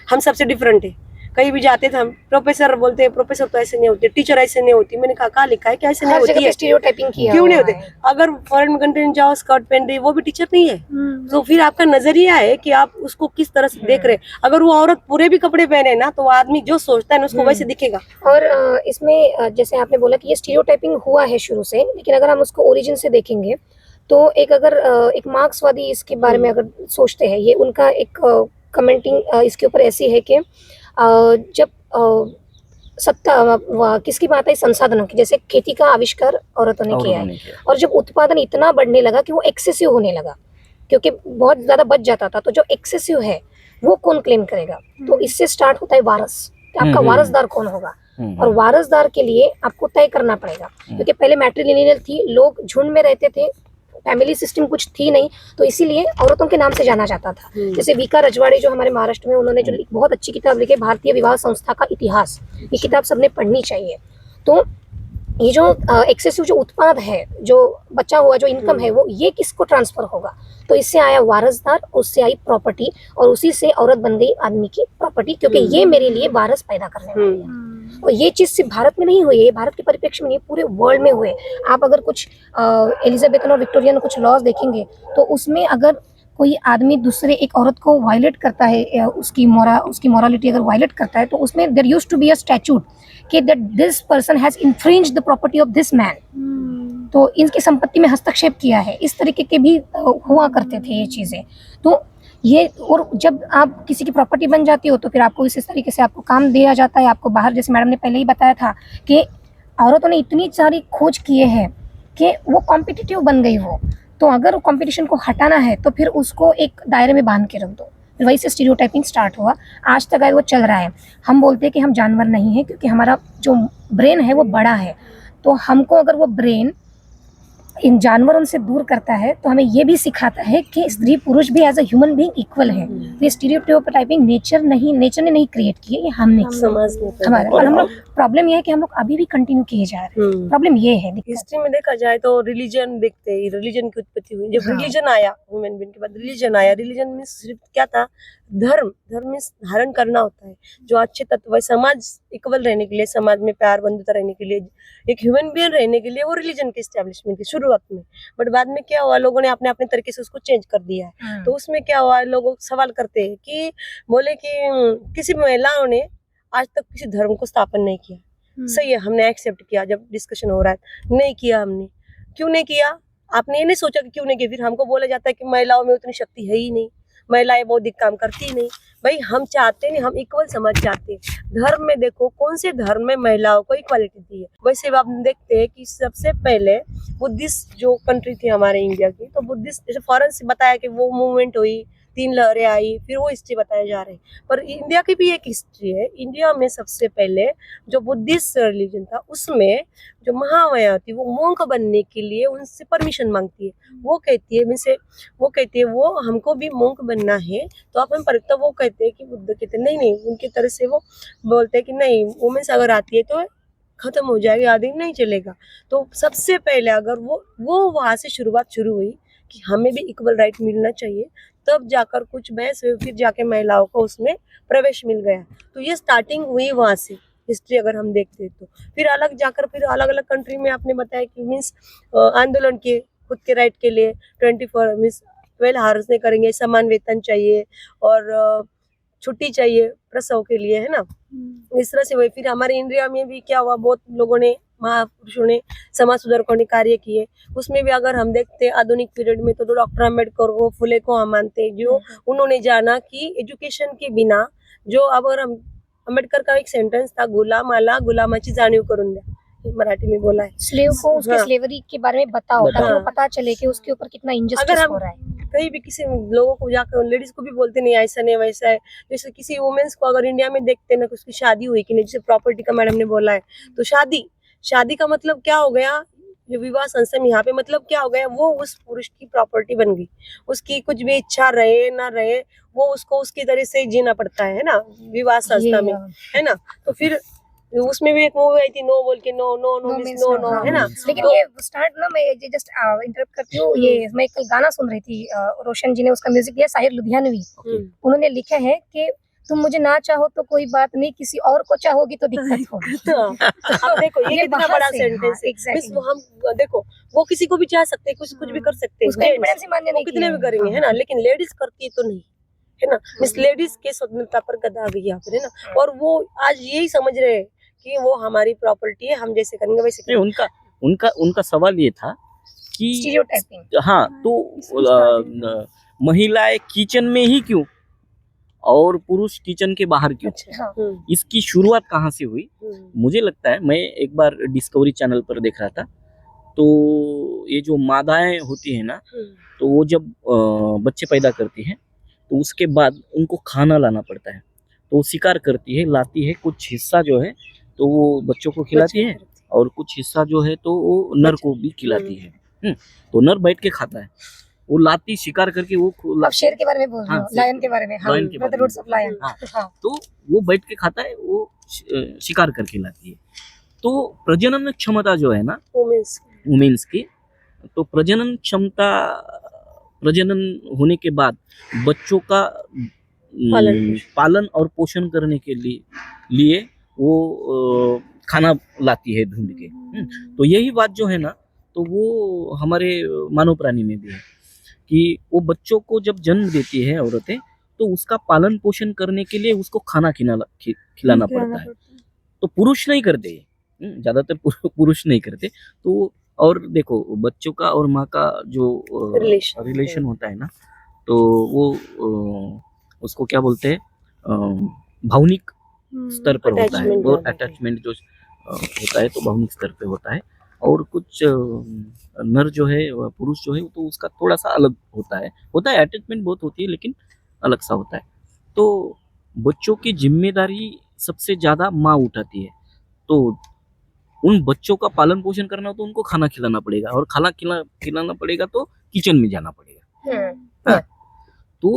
हम सबसे डिफरेंट है। कहीं भी जाते थे हम, प्रोफेसर बोलते हैं, प्रोफेसर तो ऐसे नहीं होते, टीचर ऐसे नहीं होती। मैंने कहा लिखा है कि ऐसे नहीं हर होती जगह है, पे स्टीरियोटाइपिंग किया क्यों नहीं हुआ होते? है। अगर फॉरेन कंट्री में जाओ, स्कर्ट पहन रही है, वो भी टीचर नहीं है। तो फिर आपका नजरिया है कि आप उसको किस तरह से देख रहे हैं। अगर वो औरत पूरे भी कपड़े पहने ना, तो वो आदमी जो सोचता है ना उसको वैसे दिखेगा। और इसमें जैसे आपने बोला कि ये स्टीरियोटाइपिंग हुआ है शुरू से, लेकिन अगर हम उसको ओरिजिन से देखेंगे तो एक अगर एक मार्क्सवादी इसके बारे में अगर सोचते हैं, ये उनका एक कमेंटिंग इसके ऊपर ऐसी है कि जब सत्ता किसकी बात है, संसाधनों की, जैसे खेती का आविष्कार औरतों ने किया है, और जब उत्पादन इतना बढ़ने लगा कि वो एक्सेसिव होने लगा, क्योंकि बहुत ज़्यादा बच जाता था, तो जो एक्सेसिव है वो कौन क्लेम करेगा? तो इससे स्टार्ट होता है वारस, कि आपका वारसदार कौन होगा। और वारसदार के लिए आपको तय करना पड़ेगा, क्योंकि पहले मैट्रिलिनियल थी, लोग झुंड में रहते थे, फैमिली सिस्टम कुछ थी नहीं, तो इसीलिए औरतों के नाम से जाना जाता था। जैसे वीका रजवाड़े जो हमारे महाराष्ट्र में, उन्होंने जो बहुत अच्छी किताब लिखी, भारतीय विवाह संस्था का इतिहास, ये किताब सबने पढ़नी चाहिए। तो ये जो एक्सेसिव जो उत्पाद है, जो बचा हुआ जो इनकम है, वो ये किसको ट्रांसफर होगा? तो इससे आया वारसदार, उससे आई प्रॉपर्टी, और उसी से औरत बन गई आदमी की प्रॉपर्टी, क्योंकि ये मेरे लिए वारस पैदा करने वाली है। और ये चीज़ सिर्फ भारत में नहीं हुई है, ये भारत के परिप्रेक्ष्य में नहीं, पूरे वर्ल्ड में हुए। आप अगर कुछ एलिजाबेथन और विक्टोरियन कुछ लॉज देखेंगे, तो उसमें अगर कोई आदमी दूसरे एक औरत को वायलेट करता है, उसकी मॉरलिटी अगर वायलेट करता है, तो उसमें there used to be a statute कि that this person has infringed the property of this man, तो इनकी संपत्ति में हस्तक्षेप किया है। इस तरीके के भी हुआ करते थे ये चीज़ें। तो ये, और जब आप किसी की प्रॉपर्टी बन जाती हो तो फिर आपको इस तरीके से आपको काम दिया जाता है, आपको बाहर, जैसे मैडम ने पहले ही बताया था कि औरतों ने इतनी सारी खोज किए हैं कि वो कॉम्पिटिटिव बन गई वो। तो अगर वो कंपटीशन को हटाना है तो फिर उसको एक दायरे में बांध के रख दो। फिर वही से स्टीरियोटाइपिंग स्टार्ट हुआ, आज तक आए वो चल रहा है। हम बोलते हैं कि हम जानवर नहीं हैं, क्योंकि हमारा जो ब्रेन है वो बड़ा है, तो हमको अगर वो ब्रेन इन जानवरों से दूर करता है, तो हमें ये भी सिखाता है कि स्त्री पुरुष भी as a human being equal है। ये स्टीरियोटाइपिंग नेचर ने नहीं क्रिएट की है, ये हमने समाज में हमारा। और हम लोग, प्रॉब्लम ये है कि हम लोग अभी भी कंटिन्यू किए जा रहे हैं। प्रॉब्लम ये है, हिस्ट्री में देखा जाए तो रिलीजन देखते हैं, रिलीजन की उत्पत्ति हुई जब रिलीजन आया, ह्यूमन बीइंग के बाद रिलीजन आया। रिलीजन में सिर्फ क्या था, धर्म में धारण करना होता है, जो अच्छे तत्व है, समाज इक्वल रहने के लिए, समाज में प्यार बंधुता रहने के लिए, एक ह्यूमन बीइंग रहने के लिए, वो रिलीजन की एस्टेब्लिशमेंट की शुरुआत में। बट बाद में क्या हुआ, लोगों ने अपने अपने तरीके से उसको चेंज कर दिया है। तो उसमें क्या हुआ, लोग सवाल करते हैं कि बोले कि किसी महिलाओं ने आज तक किसी धर्म को स्थापन नहीं किया। सही है, हमने एक्सेप्ट किया, जब डिस्कशन हो रहा है नहीं किया हमने। क्यों नहीं किया? आपने ये नहीं सोचा कि क्यों नहीं किया? फिर हमको बोला जाता है कि महिलाओं में उतनी शक्ति है ही नहीं, महिलाएं बौद्धिक काम करती नहीं। भाई हम चाहते नहीं, हम इक्वल समझ चाहते हैं। धर्म में देखो, कौन से धर्म में महिलाओं को इक्वालिटी दी है? वैसे आप देखते हैं कि सबसे पहले बुद्धिस्ट जो कंट्री थी हमारे इंडिया की, तो बुद्धिस्ट, जैसे फॉरेन से बताया कि वो मूवमेंट हुई, 3 लहरें आई, फिर वो हिस्ट्री बताए जा रहे हैं। पर इंडिया की भी एक हिस्ट्री है। इंडिया में सबसे पहले जो बुद्धिस्ट रिलीजन था, उसमें जो महामाया थी, वो मोंक बनने के लिए उनसे परमिशन मांगती है। वो कहती है वो हमको भी मोंक बनना है, तो आप हम पर, तो वो कहते हैं कि बुद्ध कहते नहीं, उनकी तरह से वो बोलते हैं कि नहीं, वुमेन्स अगर आती है तो खत्म हो जाएगा, आदि नहीं चलेगा। तो सबसे पहले अगर वो वहाँ से शुरुआत शुरू हुई कि हमें भी इक्वल राइट मिलना चाहिए, तब जाकर कुछ बहस हुई, फिर जाके महिलाओं को उसमें प्रवेश मिल गया। तो ये स्टार्टिंग हुई वहाँ से, हिस्ट्री अगर हम देखते हैं तो। फिर अलग जाकर फिर अलग अलग कंट्री में आपने बताया कि मीन्स आंदोलन किए खुद के राइट के लिए, 12 आवर्स नहीं करेंगे, समान वेतन चाहिए और छुट्टी चाहिए प्रसव के लिए, है ना। इस तरह से हुई। फिर हमारे इंडिया में भी क्या हुआ, बहुत लोगों ने महापुरुषों ने, समाज सुधारकों ने कार्य किए, उसमें भी अगर हम देखते हैं आधुनिक पीरियड में तो डॉक्टर अम्बेडकर को, फुले को हम मानते हैं, जो उन्होंने जाना कि एजुकेशन के बिना जो अगर हम अम्बेडकर का एक सेंटेंस था, गुलाम आला गुलामाची जाणीव करून द्या, मराठी में बोला है। स्लेव को उसके हाँ। स्लेवरी के बारे में बताओ ताकि वो हाँ। पता चले कि उसके ऊपर कितना अगर इंजस्टिस हम हो रहा है। कहीं भी किसी लोगों को जाकर लेडीज को भी बोलते नहीं ऐसा नहीं वैसा है, जैसे किसी वुमेन्स को अगर इंडिया में देखते हैं ना कि उसकी शादी हुई कि नहीं, जैसे प्रॉपर्टी का मैडम ने बोला है, तो शादी का मतलब क्या हो गया, जो विवाह संस्था में यहाँ पे मतलब क्या हो गया, वो उस पुरुष की प्रॉपर्टी बन गई, उसकी कुछ भी इच्छा रहे ना रहे वो उसको उसकी तरह से जीना पड़ता है ना विवाह संस्था में, है ना। तो फिर उसमें भी एक मूवी आई थी, नो बोल के, no no no miss no no, है ना। लेकिन तो ये स्टार्ट ना, मैं जस्ट इंटरप्ट करती हूँ, ये मैं कल गाना सुन रही थी, रोशन जी ने उसका म्यूजिक दिया, साहिर लुधियानवी, उन्होंने लिखा है कि तुम मुझे ना चाहो तो कोई बात नहीं, किसी और को चाहोगी तो दिक्कत होगी। अब देखो ये कितना बाहर बड़ा से, सेंटेंस हाँ, है। exactly. मिस हम देखो वो किसी को भी चाह सकते हैं, कुछ भी कर सकते हैं, उसका gents, इम्पोर्टेंस ही मान्य वो नहीं कितने किया भी है। करेंगे, है ना, लेकिन लेडीज करती है तो नहीं, है ना। मिस लेडीज के स्वतंत्रता पर गदा आ गई यहाँ पर, है ना। और वो आज यही समझ रहे हैं कि वो हमारी प्रॉपर्टी है, हम जैसे करेंगे वैसे नहीं, करेंगे। उनका सवाल ये था कि स्टीरियोटाइपिंग। हाँ, तो महिलाएं किचन में ही क्यों और पुरुष किचन के बाहर क्यों? हाँ। इसकी शुरुआत कहाँ से हुई? मुझे लगता है, मैं एक बार डिस्कवरी चैनल पर देख रहा था, तो ये जो मादाएं होती है ना, तो वो जब बच्चे पैदा करती हैं तो उसके बाद उनको खाना लाना पड़ता है, तो वो शिकार करती है, लाती है, कुछ हिस्सा जो है तो वो बच्चों को खिलाती है और कुछ हिस्सा जो है तो वो नर को भी खिलाती है। तो नर बैठ के खाता है, वो लाती शिकार करके वो अब शेर के बारे में बोल रहे हाँ, हो, लायन के बारे में, हाँ, लायन के बारे में। Roots of lion. हाँ। हाँ। तो वो बैठ के खाता है, वो शिकार करके लाती है। तो प्रजनन क्षमता जो है ना वुमेन्स की, तो प्रजनन क्षमता, प्रजनन होने के बाद बच्चों का पालन और पोषण करने के लिए वो खाना लाती है ढूंढ के। तो यही बात जो है ना, तो वो हमारे मानव प्राणी में भी है कि वो बच्चों को जब जन्म देती है औरतें, तो उसका पालन पोषण करने के लिए उसको खाना खिलाना पड़ता है। तो पुरुष नहीं करते, ज्यादातर पुरुष नहीं करते। तो और देखो, बच्चों का और माँ का जो रिलेशन होता है ना, तो वो उसको क्या बोलते हैं, भावनिक स्तर पर होता है, और अटैचमेंट जो होता है तो भावनिक स्तर पे होता है। और कुछ नर जो है, पुरुष जो है, तो उसका थोड़ा सा अलग होता है अटैचमेंट बहुत होती है, लेकिन अलग सा होता है। तो बच्चों की जिम्मेदारी सबसे ज्यादा माँ उठाती है, तो उन बच्चों का पालन पोषण करना हो तो उनको खाना खिलाना पड़ेगा, और खाना खिलाना पड़ेगा तो किचन में जाना पड़ेगा। तो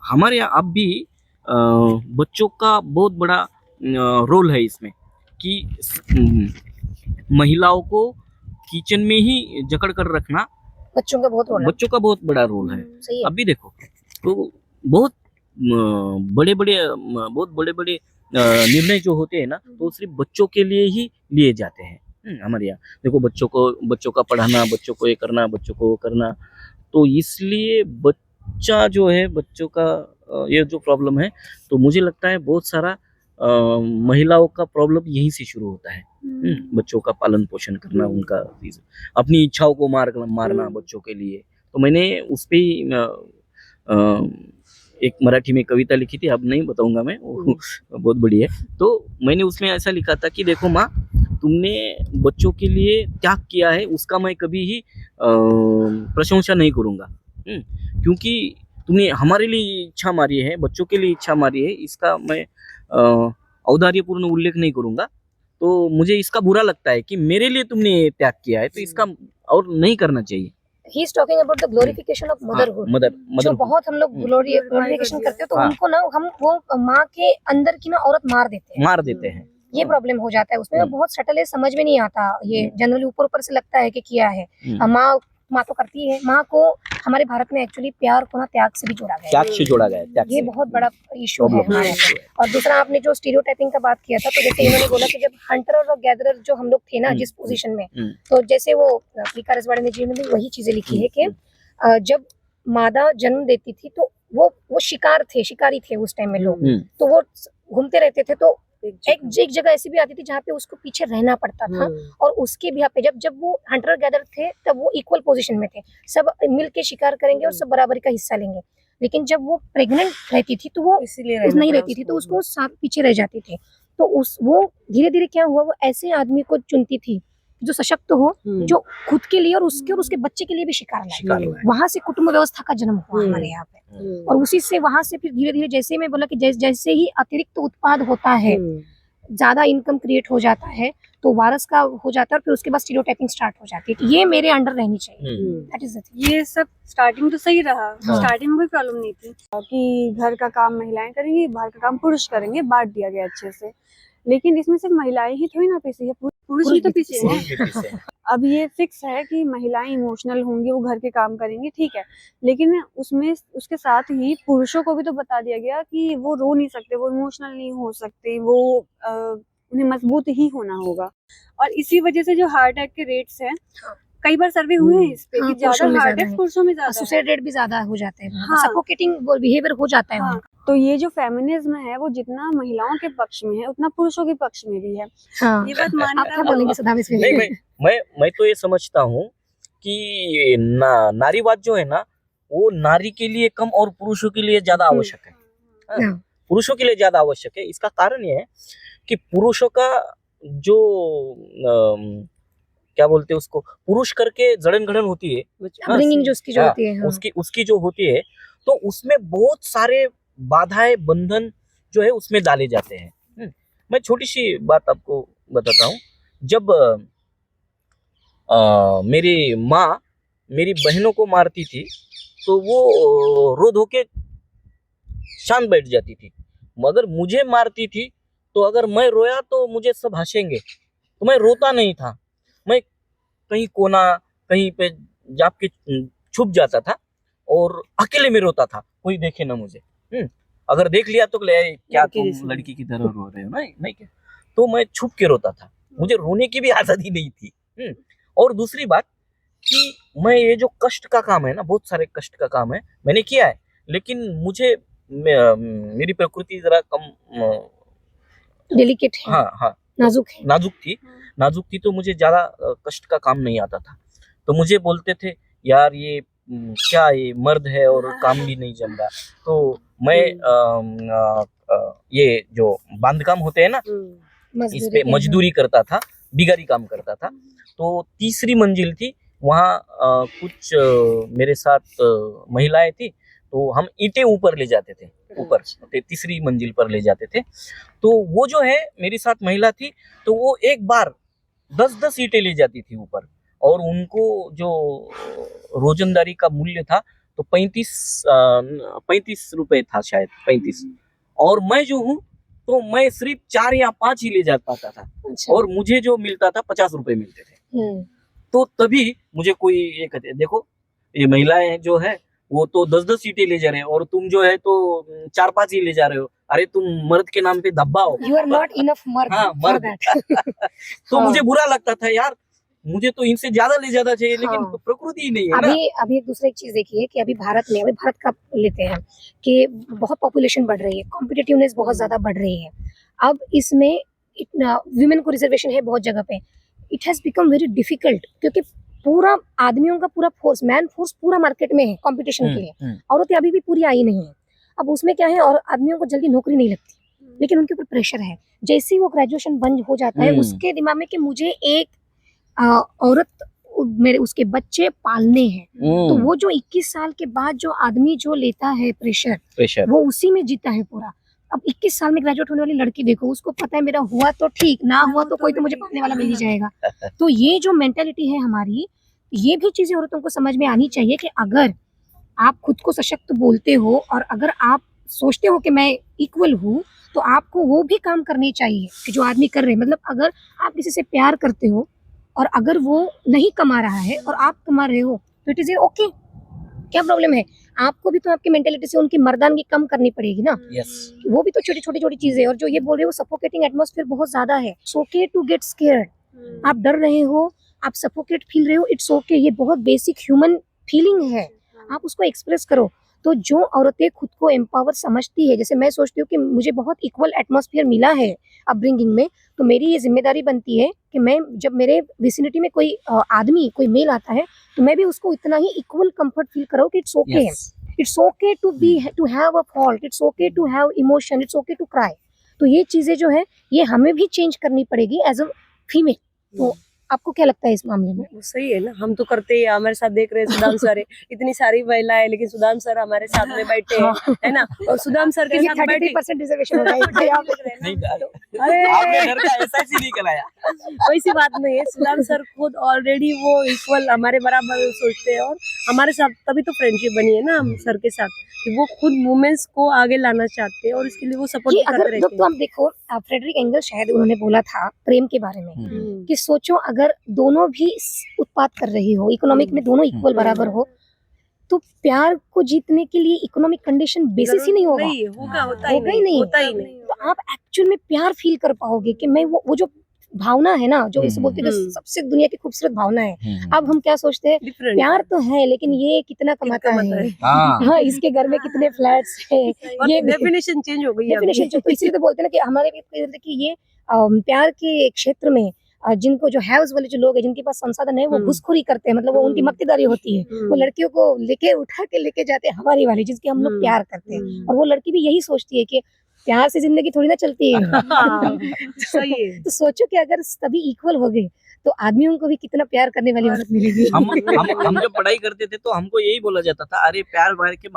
हमारे यहाँ अब भी बच्चों का बहुत बड़ा रोल है इसमें कि महिलाओं को किचन में ही जकड़ कर रखना, बच्चों का बहुत बड़ा रोल है। सही है। अभी देखो, तो बहुत बड़े बड़े निर्णय जो होते हैं ना, तो सिर्फ बच्चों के लिए ही लिए जाते हैं। हमारे यहाँ देखो, बच्चों का पढ़ाना, बच्चों को ये करना, बच्चों को वो करना, तो इसलिए बच्चा जो है, बच्चों का ये जो प्रॉब्लम है, तो मुझे लगता है बहुत सारा महिलाओं का प्रॉब्लम यहीं से शुरू होता है। बच्चों का पालन पोषण करना, उनका अपनी इच्छाओं को मारना बच्चों के लिए। तो मैंने उस पे एक मराठी में कविता लिखी थी, अब नहीं बताऊंगा मैं, वो बहुत बड़ी है। तो मैंने उसमें ऐसा लिखा था कि देखो माँ, तुमने बच्चों के लिए त्याग किया है, उसका मैं कभी ही प्रशंसा नहीं करूंगा, क्योंकि तुमने हमारे लिए इच्छा मारी है, बच्चों के लिए इच्छा मारी है, इसका मैं औदार्यपूर्ण उल्लेख नहीं करूंगा। तो मुझे इसका बुरा लगता है कि मेरे लिए तुमने त्याग किया है, तो इसका और नहीं करना चाहिए। He is talking about the glorification of motherhood. जो बहुत हम लोग ग्लोरिफिकेशन करते हैं, तो उनको ना हम वो माँ के अंदर की ना औरत मार देते हैं। ये प्रॉब्लम हो जाता है उसमें, बहुत सटल है, समझ में नहीं आता। ये जनरली ऊपर से लगता है कि किया है। माँ तो करती है। माँ को हमारे भारत में एक्चुअली प्यार को ना त्याग से भी जोड़ा गया है। ये बहुत बड़ा इशू है हमारे यहाँ। और दूसरा, आपने जो स्टीरियोटाइपिंग का बात किया था, तो जैसे इन्होंने बोला कि जब हंटर और गैदरर जो हम लोग थे ना जिस पोजीशन में, तो जैसे वो रसवाड़े जी ने भी वही चीजें लिखी है कि जब मादा जन्म देती थी तो वो शिकारी थे उस टाइम में लोग, तो वो घूमते रहते थे, तो एक जगह ऐसी भी आती थी जहाँ पे उसको पीछे रहना पड़ता था, और उसके भी पे जब वो हंटर गैदर थे तब वो इक्वल पोजीशन में थे, सब मिल के शिकार करेंगे और सब बराबरी का हिस्सा लेंगे। लेकिन जब वो प्रेग्नेंट रहती थी तो वो इसीलिए नहीं रहती थी, तो उसको साथ पीछे रह जाती थी। तो वो धीरे धीरे क्या हुआ, वो ऐसे आदमी को चुनती थी जो सशक्त हो, जो खुद के लिए और उसके बच्चे के लिए भी शिकार शिकार लाए। लाए। वहां से कुटुंब व्यवस्था का जन्म हुआ हमारे यहाँ पे, और उसी से वहां से फिर धीरे धीरे, जैसे मैं बोला कि जैसे ही अतिरिक्त उत्पाद होता है, ज्यादा इनकम क्रिएट हो जाता है, तो वारस का हो जाता है और फिर उसके बाद स्टीरियोटाइपिंग स्टार्ट हो जाती है कि ये मेरे अंडर रहनी चाहिए। That is the thing. ये सब स्टार्टिंग तो सही रहा, हाँ। स्टार्टिंग में कोई प्रॉब्लम नहीं थी कि घर का काम महिलाएं करेंगी, बाहर का काम पुरुष करेंगे, बांट दिया गया अच्छे से। लेकिन इसमें सिर्फ महिलाएं ही थोड़ी ना पीछे है, पुरुष भी तो पीछे है। पुरुष भी पीछे हैं। अब ये फिक्स है कि महिलाएं इमोशनल होंगी, वो घर के काम करेंगी, ठीक है, लेकिन उसमें उसके साथ ही पुरुषों को भी तो बता दिया गया कि वो रो नहीं सकते, वो इमोशनल नहीं हो सकते, वो उन्हें मजबूत ही होना होगा। और इसी वजह से जो हार्ट अटैक के रेट्स हैं, कई बार सर्वे हुए हैं इस पे हाँ, कि ज्यादा हार्ट अटैक पुरुषों में ज्यादा है। सुसाइड रेट भी ज्यादा हो जाते हैं, हाँ। सफोकेटिंग बिहेवियर हो जाता है हाँ, उनका। तो ये जो फेमिनिज्म है वो जितना महिलाओं के पक्ष में है उतना पुरुषों के पक्ष में भी है। हाँ। ये बात आप मान्यता क्या बोलेंगे सुधाम इस पे? नहीं, मैं तो ये समझता हूँ कि नारीवाद जो है ना, वो नारी के लिए कम और पुरुषों के लिए ज्यादा आवश्यक है। हाँ। पुरुषों के लिए ज्यादा आवश्यक है। इसका कारण ये है कि पुरुषों का जो क्या बोलते हैं उसको, पुरुष करके जड़न घड़न होती है, अपब्रिंगिंग जो उसकी जो हाँ, होती है, हाँ। उसकी जो होती है, तो उसमें बहुत सारे बाधाएं, बंधन जो है उसमें डाले जाते हैं। मैं छोटी सी बात आपको बताता हूँ। जब मेरी माँ मेरी बहनों को मारती थी तो वो रो धो के शांत बैठ जाती थी, मगर मुझे मारती थी तो अगर मैं रोया तो मुझे सब हंसेंगे, तो मैं रोता नहीं था। मैं कहीं कोना कहीं पे जाके छुप जाता था और अकेले में रोता था, कोई देखे ना मुझे। अगर देख लिया तो क्या तुम लड़की की तरह रो रहे हो, नहीं क्या, तो मैं छुप के रोता था। मुझे रोने की भी आजादी नहीं थी। और दूसरी बात कि मैं ये जो कष्ट का काम है ना, बहुत सारे कष्ट का काम है मैंने किया है, लेकिन मुझे मेरी प्रकृति जरा कम डेलिकेट है, हाँ नाजुक थी तो मुझे ज्यादा कष्ट का काम नहीं आता था। तो मुझे बोलते थे यार ये क्या ये मर्द है और काम भी नहीं जम रहा। तो मैं ये जो बांधकाम होते हैं ना, इस पे मजदूरी करता था, बिगारी काम करता था। तो तीसरी मंजिल थी, वहाँ कुछ मेरे साथ महिलाएं थी, तो हम ईंटें ऊपर ले जाते थे, ऊपर तीसरी मंजिल पर ले जाते थे। तो वो जो है मेरे साथ महिला थी, तो वो एक बार 10-10 ईंटें ले जाती थी ऊपर, और उनको जो रोजंदारी का मूल्य था तो 35 रुपए था शायद, 35। और मैं जो हूँ तो मैं सिर्फ 4 या 5 ही ले जा पाता था। अच्छा। और मुझे जो मिलता था 50 रुपए मिलते थे। तो तभी मुझे कोई ये कहते, देखो ये महिलाएं जो है वो तो 10-10 सीटें ले जा रहे हैं और तुम जो है तो 4-5 ही ले जा रहे हो। अरे तुम मर्द के नाम पे धब्बा हो। यू आर नॉट इनफ मर्द। हाँ, मर्द। तो मुझे बुरा लगता था यार, मुझे तो इनसे ज्यादा ले जाना चाहिए, लेकिन हाँ। प्रकृति ही नहीं है ना। अभी दूसरी एक चीज देखिए कि अभी भारत का लेते हैं कि बहुत पॉपुलेशन बढ़ रही है, कॉम्पिटिटिवनेस बहुत ज्यादा बढ़ रही है। अब इसमें विमेन को रिजर्वेशन है बहुत जगह पे। It has become very difficult, क्योंकि पूरा आदमियों का पूरा फोर्स, मैन फोर्स पूरा मार्केट में है कंपटीशन के लिए। औरतें अभी भी पूरी आई नहीं है। अब उसमें क्या है, और आदमियों को जल्दी नौकरी नहीं लगती, लेकिन उनके ऊपर प्रेशर है। जैसे ही वो ग्रेजुएशन बंद हो जाता है, उसके दिमाग में कि मुझे एक औरत मेरे उसके बच्चे पालने हैं, तो वो जो 21 साल के बाद जो आदमी जो लेता है प्रेशर, वो उसी में जीता है पूरा। अब 21 साल में ग्रेजुएट होने वाली लड़की देखो, उसको पता है मेरा हुआ तो ठीक, ना हुआ तो कोई तो मुझे पालने वाला मिल ही जाएगा। तो ये जो मेंटालिटी है हमारी, ये भी चीजें औरतों को समझ में आनी चाहिए कि अगर आप खुद को सशक्त बोलते हो और अगर आप सोचते हो कि मैं इक्वल हूँ, तो आपको वो भी काम करने चाहिए कि जो आदमी कर रहे हैं। मतलब अगर आप किसी से प्यार करते हो और अगर वो नहीं कमा रहा है और आप कमा रहे हो, तो इट इज ओके, क्या प्रॉब्लम है? आपको भी तो आपकी मेंटेलिटी से उनकी मर्दानगी कम करनी पड़ेगी ना। वो भी तो छोटी छोटी चीजें। और जो ये बोल रहे हो सफोकेटिंग एटमॉस्फेयर बहुत ज्यादा है, it's okay to get scared. आप डर रहे हो, आप सफोकेट फील रहे हो, इट्स ओके, ये बहुत बेसिक ह्यूमन फीलिंग है, आप उसको एक्सप्रेस करो। तो जो औरतें खुद को एम्पावर समझती है, जैसे मैं सोचती हूँ कि मुझे बहुत इक्वल एटमॉस्फेयर मिला है अपब्रिंगिंग में, तो मेरी ये ज़िम्मेदारी बनती है कि मैं जब मेरे विसिनिटी में कोई आदमी, कोई मेल आता है, तो मैं भी उसको इतना ही इक्वल कम्फर्ट फ़ील कराऊँ कि it's okay, it's okay to be, to have a fault, it's okay to have emotion, it's okay to cry. तो ये चीज़ें जो है, ये हमें भी चेंज करनी पड़ेगी एज़ अ फीमेल। तो आपको क्या लगता है इस मामले में? वो सही है ना, हम तो करते ही हैं, हमारे साथ देख रहे हैं सुदाम सर है, इतनी सारी महिलाएं, लेकिन सुदाम सर हमारे साथ में बैठे हैं, है ना, और सुदाम सर के साथ बैठे 33% रिजर्वेशन होगा इसलिए आप नहीं, अरे आपने डर का ऐसा ही निकल आया। वैसी बात नहीं है, सुदाम सर खुद ऑलरेडी वो इक्वल हमारे बराबर सोचते हैं, और हमारे साथ तभी तो फ्रेंडशिप बनी है ना हम सर के साथ, कि वो खुद वुमेन्स को आगे लाना चाहते हैं और इसके लिए वो सपोर्ट कि भी करते अगर रहते जब तो हम देखो, फ्रेडरिक एंगल शायद उन्होंने बोला था प्रेम के बारे में हैं। कि सोचो अगर दोनों भी उत्पाद कर रही हो, इकोनॉमिक में दोनों इक्वल बराबर हो, तो प्यार को जीतने के लिए इकोनॉमिक कंडीशन बेसिस ही नहीं होगा, नहीं होगा, होता होगा ही नहीं। होता ही नहीं। तो आप एक्चुअल में प्यार फील कर पाओगे कि मैं वो जो भावना है ना, जो इसे बोलते हैं कि हम्म। सबसे दुनिया की खूबसूरत भावना है। अब हम क्या सोचते हैं, डिफरेंट प्यार तो है लेकिन ये कितना कमाता है, हाँ, हाँ, इसके घर में कितने फ्लैट्स हैं, ये डेफिनेशन चेंज हो गई है अभी। डेफिनेशन। तो इसीलिए तो बोलते हैं ना कि हमारे भी कि ये प्यार के क्षेत्र में जिनको जो हैव्स वाले जो लोग हैं, जिनके पास संसाधन है, वो घुसखोरी करते हैं, मतलब वो उनकी मक्तेदारी होती है। वो लड़कियों को लेके उठा के लेके जाते हैं हमारी वाली, जिसकी हम लोग प्यार करते हैं, और वो लड़की भी यही सोचती है कि प्यार से जिंदगी थोड़ी ना चलती है। सही है। तो सोचो कि अगर सभी इक्वल हो गए तो आदमियों को भी कितना प्यार करने वाली औरत मिलेगी। हम जब पढ़ाई करते थे तो हमको यही बोला जाता था, अरे प्यार वार के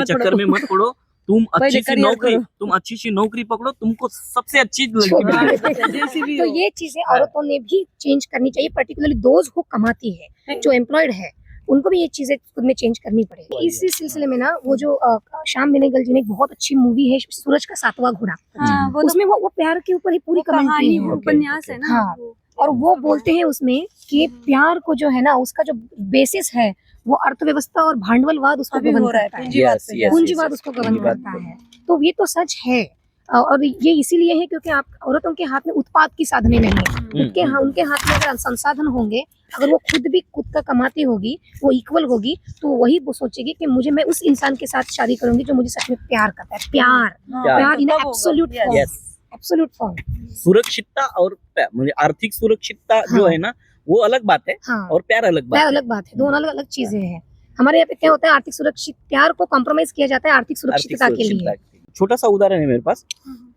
चक्कर में मत पड़ो, तुम पहले career करो। तुम अच्छी सी नौकरी पकड़ो, तुमको सबसे अच्छी लड़की मिलेगी। जैसी भी तो हो। ये चीजें औरतों ने भी चेंज करनी चाहिए, पर्टिकुलरली दोज हु कमाती है, जो एम्प्लॉयड है, उनको भी ये चीजें खुद में चेंज करनी पड़ेगी। इसी सिलसिले में ना वो जो श्याम बेनेगल जी ने एक बहुत अच्छी मूवी है सूरज का सातवां घोड़ा, हाँ, वो तो उसमें वो प्यार के ऊपर ही पूरी कमेंट्री कहानी, है, वो Okay, उपन्यास है ना हाँ। वो। और वो बोलते हैं उसमें कि प्यार को जो है ना, उसका जो बेसिस है वो अर्थव्यवस्था और भांडवलवाद उसको अभी गबन हो रहा है करता है, पूंजीवाद पे Yes, पूंजीवाद उसको गबन पूंजीवाद करता है। तो ये तो सच है, और ये इसीलिए है क्योंकि आप औरतों के हाथ में उत्पाद की साधने नहीं है, उनके हाथ में अगर संसाधन होंगे, अगर वो खुद भी खुद का कमाती होगी, वो इक्वल होगी, तो वही वो सोचेगी कि मैं उस इंसान के साथ शादी करूंगी जो मुझे सच में प्यार करता है। प्यार in absolute form, Yes. Absolute form. सुरक्षितता और म्हणजे आर्थिक सुरक्षितता जो हाँ। है ना, वो अलग बात है, हाँ, और प्यार अलग बात प्यार है। अलग बात है, दोनों अलग अलग चीजें हैं। हमारे यहाँ पे क्या होता है, आर्थिक सुरक्षित प्यार को कॉम्प्रोमाइज किया जाता है आर्थिक आर्थिक सुरक्षितता के लिए। छोटा सा उदाहरण है मेरे पास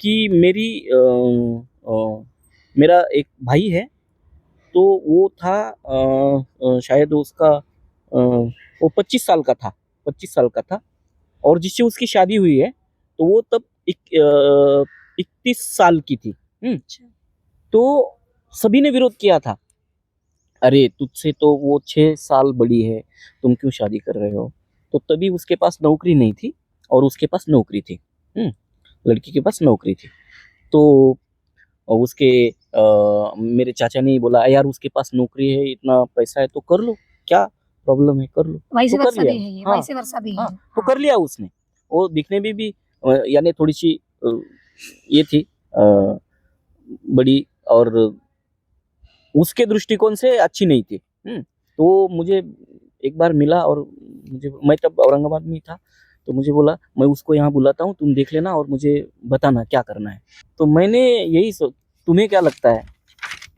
कि मेरा एक भाई है, तो वो था शायद उसका वो 25 साल का था, 25 साल का था, और जिससे उसकी शादी हुई है तो वो तब 31 साल की थी। तो सभी ने विरोध किया था, अरे तुझसे तो वो 6 साल बड़ी है, तुम क्यों शादी कर रहे हो। तो तभी उसके पास नौकरी नहीं थी और उसके पास नौकरी थी, लड़की के पास नौकरी थी। तो उसके मेरे चाचा ने बोला, यार उसके पास नौकरी है, इतना पैसा है, तो कर लो, क्या प्रॉब्लम है, कर लो। वाइस तो कर वर्सा लिया। भी है ये, हाँ, वाइस वर्सा भी है। हाँ, तो कर लिया उसने। वो दिखने में भी यानी थोड़ी सी ये थी बड़ी, और उसके दृष्टिकोण से अच्छी नहीं थी। तो मुझे एक बार मिला और मैं तब औरंगाबाद में था, तो मुझे बोला मैं उसको यहाँ बुलाता हूँ, तुम देख लेना और मुझे बताना क्या करना है। तो मैंने यही तुम्हें क्या लगता है,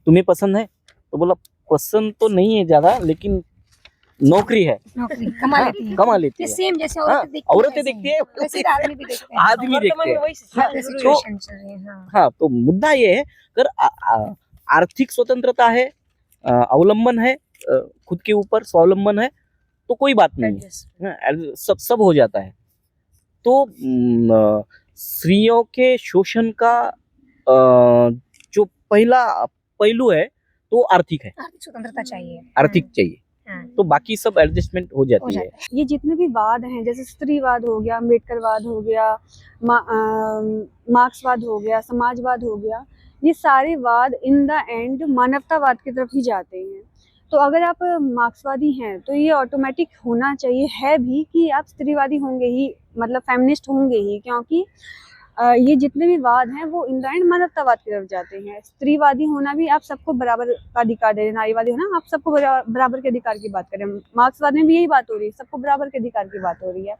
तुम्हें पसंद है? तो बोला पसंद तो नहीं है ज्यादा, लेकिन नौकरी है, नौकरी कमा लेती है, कमा लेती ये है। सेम जैसे हाँ, औरतें देखती है, वैसे ही आदमी भी देखते हैं। आदमी देखते हैं। जैसे सिचुएशन चल रही है, हाँ। हाँ, तो मुद्दा ये है, अगर आर्थिक स्वतंत्रता है, अवलंबन है, खुद के ऊपर स्वावलंबन है, तो कोई बात नहीं है, सब हो जाता है। तो स्त्रियों के शोषण का जो पहला पहलू है तो आर्थिक है, आर्थिक स्वतंत्रता चाहिए, आर्थिक चाहिए, हाँ। तो बाकी सब एडजस्टमेंट हो हो जाती है। जाता ये जितने भी वाद हैं, जैसे स्त्रीवाद हो गया, अम्बेडकरवाद हो गया, मार्क्सवाद हो गया, समाजवाद हो गया, ये सारे वाद इन द एंड मानवतावाद की तरफ ही जाते हैं। तो अगर आप मार्क्सवादी हैं तो ये ऑटोमेटिक होना चाहिए है भी कि आप स्त्रीवादी होंगे ही, मतलब फेमिनिस्ट होंगे ही, क्योंकि ये जितने भी वाद हैं वो इन द एंड मानवतावाद की तरफ जाते हैं। स्त्रीवादी होना भी आप सबको बराबर का अधिकार दे रहे हैं, नारीवादी होना आप सबको बराबर के अधिकार की बात करें। मार्क्सवाद में भी यही बात हो रही है, सबको बराबर के अधिकार की बात हो रही है।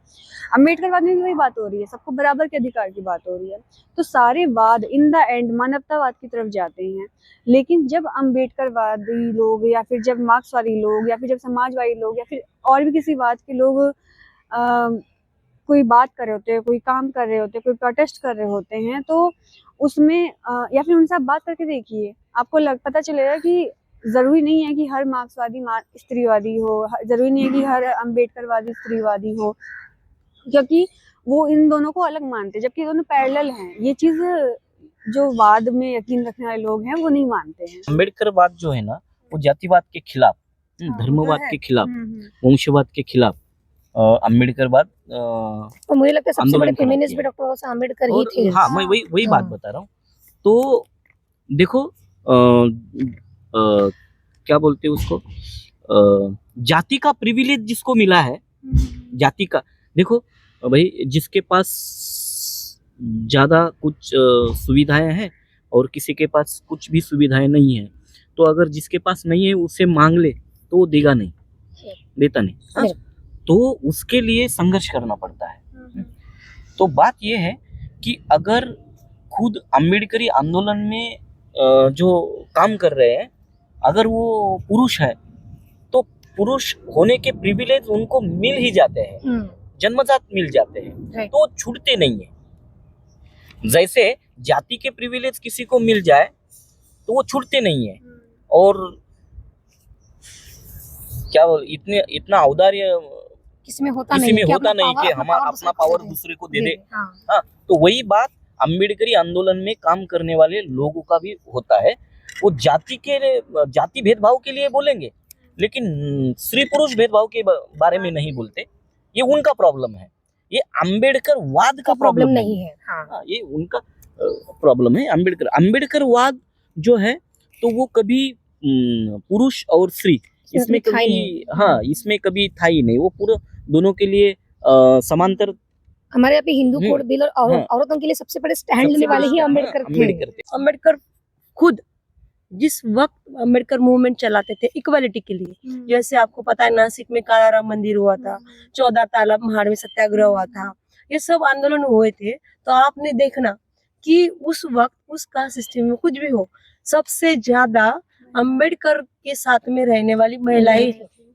अम्बेडकरवाद में भी वही बात हो रही है, सबको बराबर के अधिकार की बात हो रही है। तो सारे वाद इन द एंड मानवतावाद की तरफ जाते हैं। लेकिन जब अम्बेडकरवादी लोग या फिर जब मार्क्सवादी लोग या फिर जब समाजवादी लोग या फिर और भी किसी वाद के लोग कोई बात कर रहे होते हैं, कोई काम कर रहे होते हैं, कोई प्रोटेस्ट कर रहे होते हैं, तो उसमें या फिर उनसे आप बात करके देखिए, आपको पता चलेगा कि ज़रूरी नहीं है कि हर मार्क्सवादी स्त्रीवादी हो, ज़रूरी नहीं है कि हर अम्बेडकरवादी स्त्रीवादी हो, क्योंकि वो इन दोनों को अलग मानते हैं, जबकि दोनों पैरेलल हैं। ये चीज़ जो वाद में यकीन रखने वाले लोग हैं वो नहीं मानते हैं। अम्बेडकरवाद जो है ना वो जातिवाद के खिलाफ, धर्मवाद के खिलाफ, वंशवाद के खिलाफ अम्बेडकरवाद और मुझे लगता है सबसे बड़े फेमिनिस्ट भी डॉक्टर बाबा साहब अम्बेडकर ही थे। हाँ, मैं वही बात बता रहा हूँ। तो देखो क्या बोलते हैं उसको, जाति का प्रिविलेज जिसको मिला है, जाति का, देखो भाई जिसके पास ज्यादा कुछ सुविधाएं हैं और किसी के पास कुछ भी सुविधाएं नहीं है, तो अगर जिसके पास नहीं है उसे मांग ले तो वो देगा नहीं, देता नहीं, हाँ? तो उसके लिए संघर्ष करना पड़ता है। तो बात यह है कि अगर खुद अम्बेडकरी आंदोलन में जो काम कर रहे हैं, अगर वो पुरुष है तो पुरुष होने के प्रिविलेज उनको मिल ही जाते हैं, जन्मजात मिल जाते हैं, तो छूटते नहीं है। जैसे जाति के प्रिविलेज किसी को मिल जाए तो वो छूटते नहीं है, और क्या बोल इतना औदार्य किसी में होता किसी नहीं में होता नहीं कि हम अपना पावर दूसरे को दे दे। हाँ, तो वही बात अम्बेडकरी आंदोलन में काम करने वाले लोगों का भी होता है। वो जाति भेदभाव के लिए बोलेंगे, लेकिन स्त्री पुरुष भेदभाव के बारे में नहीं बोलते। ये उनका प्रॉब्लम है, ये अम्बेडकर वाद का प्रॉब्लम नहीं है। हाँ, ये उनका प्रॉब्लम है। अम्बेडकर वाद जो है तो वो कभी पुरुष और स्त्री इसमें कभी, हाँ, इसमें कभी था ही नहीं। वो पूरा दोनों के लिए समांतर। हमारे यहाँ पे हिंदू कोड बिल और औरतों के लिए सबसे बड़े स्टैंड लेने वाले ही अम्बेडकर थे। अम्बेडकर खुद जिस वक्त अम्बेडकर मूवमेंट चलाते थे इक्वालिटी के लिए, जैसे आपको पता है नासिक में कालाराम मंदिर हुआ था, 14 तालाब महाड़ में सत्याग्रह हुआ था, ये सब आंदोलन हुए थे। तो आपने देखना कि उस वक्त उस कास्ट सिस्टम में कुछ भी हो, सबसे ज्यादा अम्बेडकर के साथ में रहने वाली महिलाएं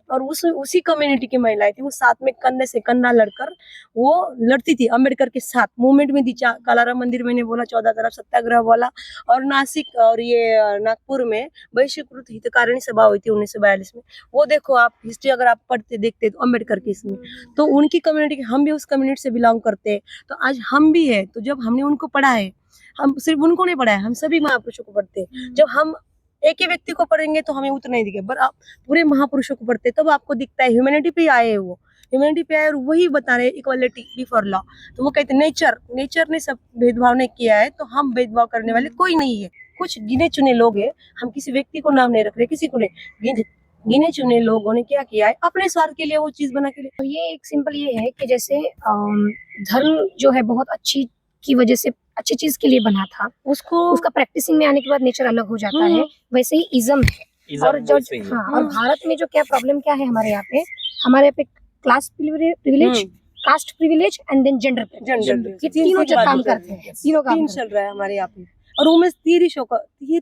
और उसी कम्युनिटी की महिलाएं थी। वो साथ में कंधे से कंधा लड़कर वो लड़ती थी अम्बेडकर के साथ। मूवमेंट में थी, कालाराम मंदिर मैंने बोला, 14 तालाब सत्याग्रह बोला, और नासिक और ये नागपुर में बहिष्कृत हितकारिणी सभा हुई थी 1942 में। वो देखो आप हिस्ट्री अगर आप पढ़ते देखते तो अम्बेडकर की इसमें, तो उनकी कम्युनिटी, हम भी उस कम्युनिटी से बिलोंग करते हैं, तो आज हम भी है। तो जब हमने उनको पढ़ा है, हम सिर्फ उनको नहीं पढ़ा है, हम सभी महापुरुषों को पढ़ते हैं। जब हम एक ही व्यक्ति को पढ़ेंगे तो हमें उतना ही दिखेगा, पर आप पूरे महापुरुषों को पढ़ते तब आपको दिखता है ह्यूमैनिटी पे आए हैं, वो ह्यूमैनिटी पे आए और वही बता रहे इक्वालिटी बिफोर लॉ। तो वो कहते नेचर ने सब भेदभाव नहीं किया है, तो हम भेदभाव करने वाले कोई नहीं है। कुछ गिने चुने लोग हैं, हम किसी व्यक्ति को नाम नहीं रख रहे, किसी को नहीं, गिने चुने लोगों ने क्या किया है अपने स्वार्थ के लिए वो चीज बना के लिए। तो ये एक सिंपल ये है कि जैसे धर्म जो है बहुत अच्छी की वजह से अच्छी चीज के लिए बना था, उसका प्रैक्टिसिंग में आने के बाद नेचर अलग हो जाता है। वैसे ही इज्म है। और जो और भारत में जो क्या प्रॉब्लम क्या है, हमारे यहाँ पे class privilege, caste privilege and then gender privilege, ये तीनों जो काम करते हैं, तीनों काम चल रहा है हमारे यहाँ पे। और वुमेन तीन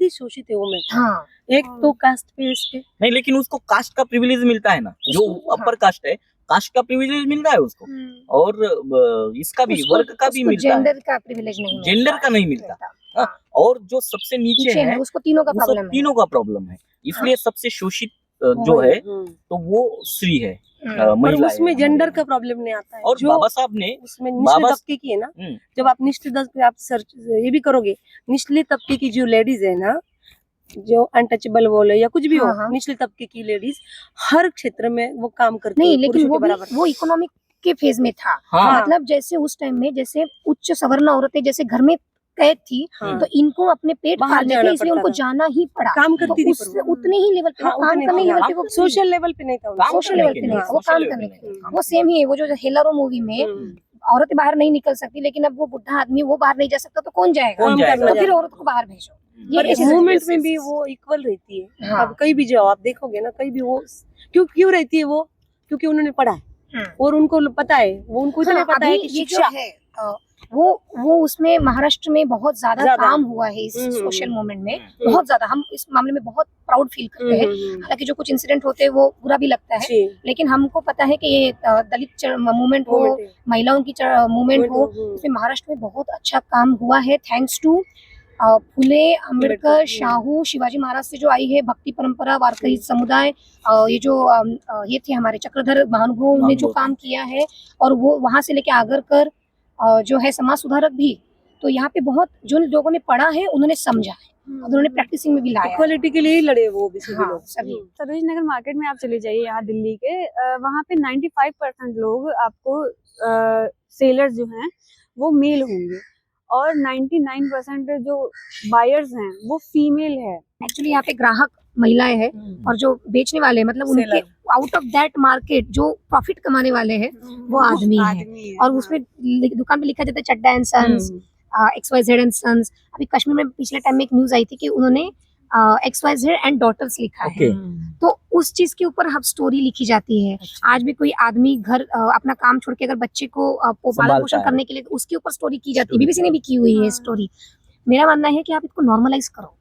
शोषित है वुमेन। हाँ, एक तो कास्ट बेस पे नहीं, लेकिन उसको कास्ट का प्रिविलेज मिलता है ना, जो अपर कास्ट है, कास्ट का प्रिविलेज मिलता है उसको, और इसका भी वर्ग का भी मिलता है, जेंडर का प्रिविलेज नहीं, जेंडर का नहीं मिलता। और जो सबसे नीचे है उसको तीनों का प्रॉब्लम है। इसलिए सबसे शोषित जो है तो वो स्त्री है, और उसमें जेंडर का प्रॉब्लम नहीं आता है। और बाबा साहब ने उसमें निचले तबके की है ना, जब आप निचले तबके आप सर्च ये भी करोगे, निचले तबके की जो लेडीज है ना, जो अनटचेबल बोले या कुछ भी हो, निचले तबके की लेडीज हर क्षेत्र में वो काम करती नहीं, लेकिन वो इकोनॉमिक के फेज में था। मतलब जैसे उस टाइम में जैसे उच्च सवर्ण औरतें जैसे घर में कैद थी, तो इनको अपने पेट पालने थे, इसलिए उनको जाना ही पड़ा। काम करती थी, उतने ही लेवल पे काम करने लेवल पे, वो सोशल लेवल पे नहीं था, सोशल लेवल पे नहीं था, वो काम करने लगे। वो सेम ही है, वो जो हेलारो मूवी में औरतें बाहर नहीं निकल सकती, लेकिन अब वो बुढ़ा आदमी वो बाहर नहीं जा सकता तो कौन जाएगा? कौन जाएगा? तो फिर औरतों को बाहर भेजो। ये पर ऐसे मूवमेंट yes, में yes, भी yes. वो इक्वल रहती है। हाँ। अब कहीं भी जाओ आप देखोगे ना, कहीं भी वो क्यों रहती है वो, क्योंकि उन्होंने पढ़ा है और उनको पता है, वो उनको इतना हाँ, पता है अभी कि ये जो शिक्षा है वो उसमें महाराष्ट्र में बहुत ज्यादा ज्यादा। काम हुआ है इस हम्म, सोशल हम्म, मूवमेंट में, हम्म। बहुत ज्यादा। हम इस मामले में बहुत प्राउड फील करते हैं। हालांकि जो कुछ इंसिडेंट होते हैं वो बुरा भी लगता है, जी लेकिन हमको पता है कि ये दलित मूवमेंट हो, moment है। महिलाओं की मूवमेंट हो, हम्म। इसमें महाराष्ट्र में बहुत अच्छा काम हुआ है, थैंक्स टू फुले, अम्बेडकर, अम्बेडकर, शाहू, शिवाजी महाराज से जो आई है भक्ति परंपरा, वारकरी समुदाय, ये जो ये थे हमारे चक्रधर महानुभाव ने जो काम किया है, और वो वहां से लेके आगरकर जो है समाज सुधारक भी। तो यहाँ पे बहुत जो लोगों ने पढ़ा है उन्होंने समझा है, और उन्होंने प्रैक्टिसिंग में भी लाया है। इक्वालिटी के लिए ही लड़े वो भी सभी हाँ, लोग। सभी। सरोज नगर मार्केट में आप चले जाइए यहाँ दिल्ली के, वहाँ पे 95% लोग आपको सेलर्स जो हैं वो मेल होंगे, और 99% जो बायर्स हैं वो फीमेल है। एक्चुअली यहाँ पे ग्राहक महिलाएं हैं, और जो बेचने वाले हैं मतलब उनके Seller। Out of that market जो प्रॉफिट कमाने वाले हैं वो आदमी है। और उसमें दुकान पे लिखा जाता है Chadda and sons, XYZ and sons. अभी कश्मीर में पिछले टाइम में एक न्यूज आई थी कि उन्होंने XYZ एंड डॉटर्स लिखा है, तो उस चीज के ऊपर अब स्टोरी लिखी जाती है। आज भी कोई आदमी घर अपना काम छोड़ के अगर बच्चे को पालन पोषण करने के लिए, तो उसके ऊपर स्टोरी की जाती है। बीबीसी ने भी की हुई है स्टोरी। मेरा मानना है कि आप इसको नॉर्मलाइज करो,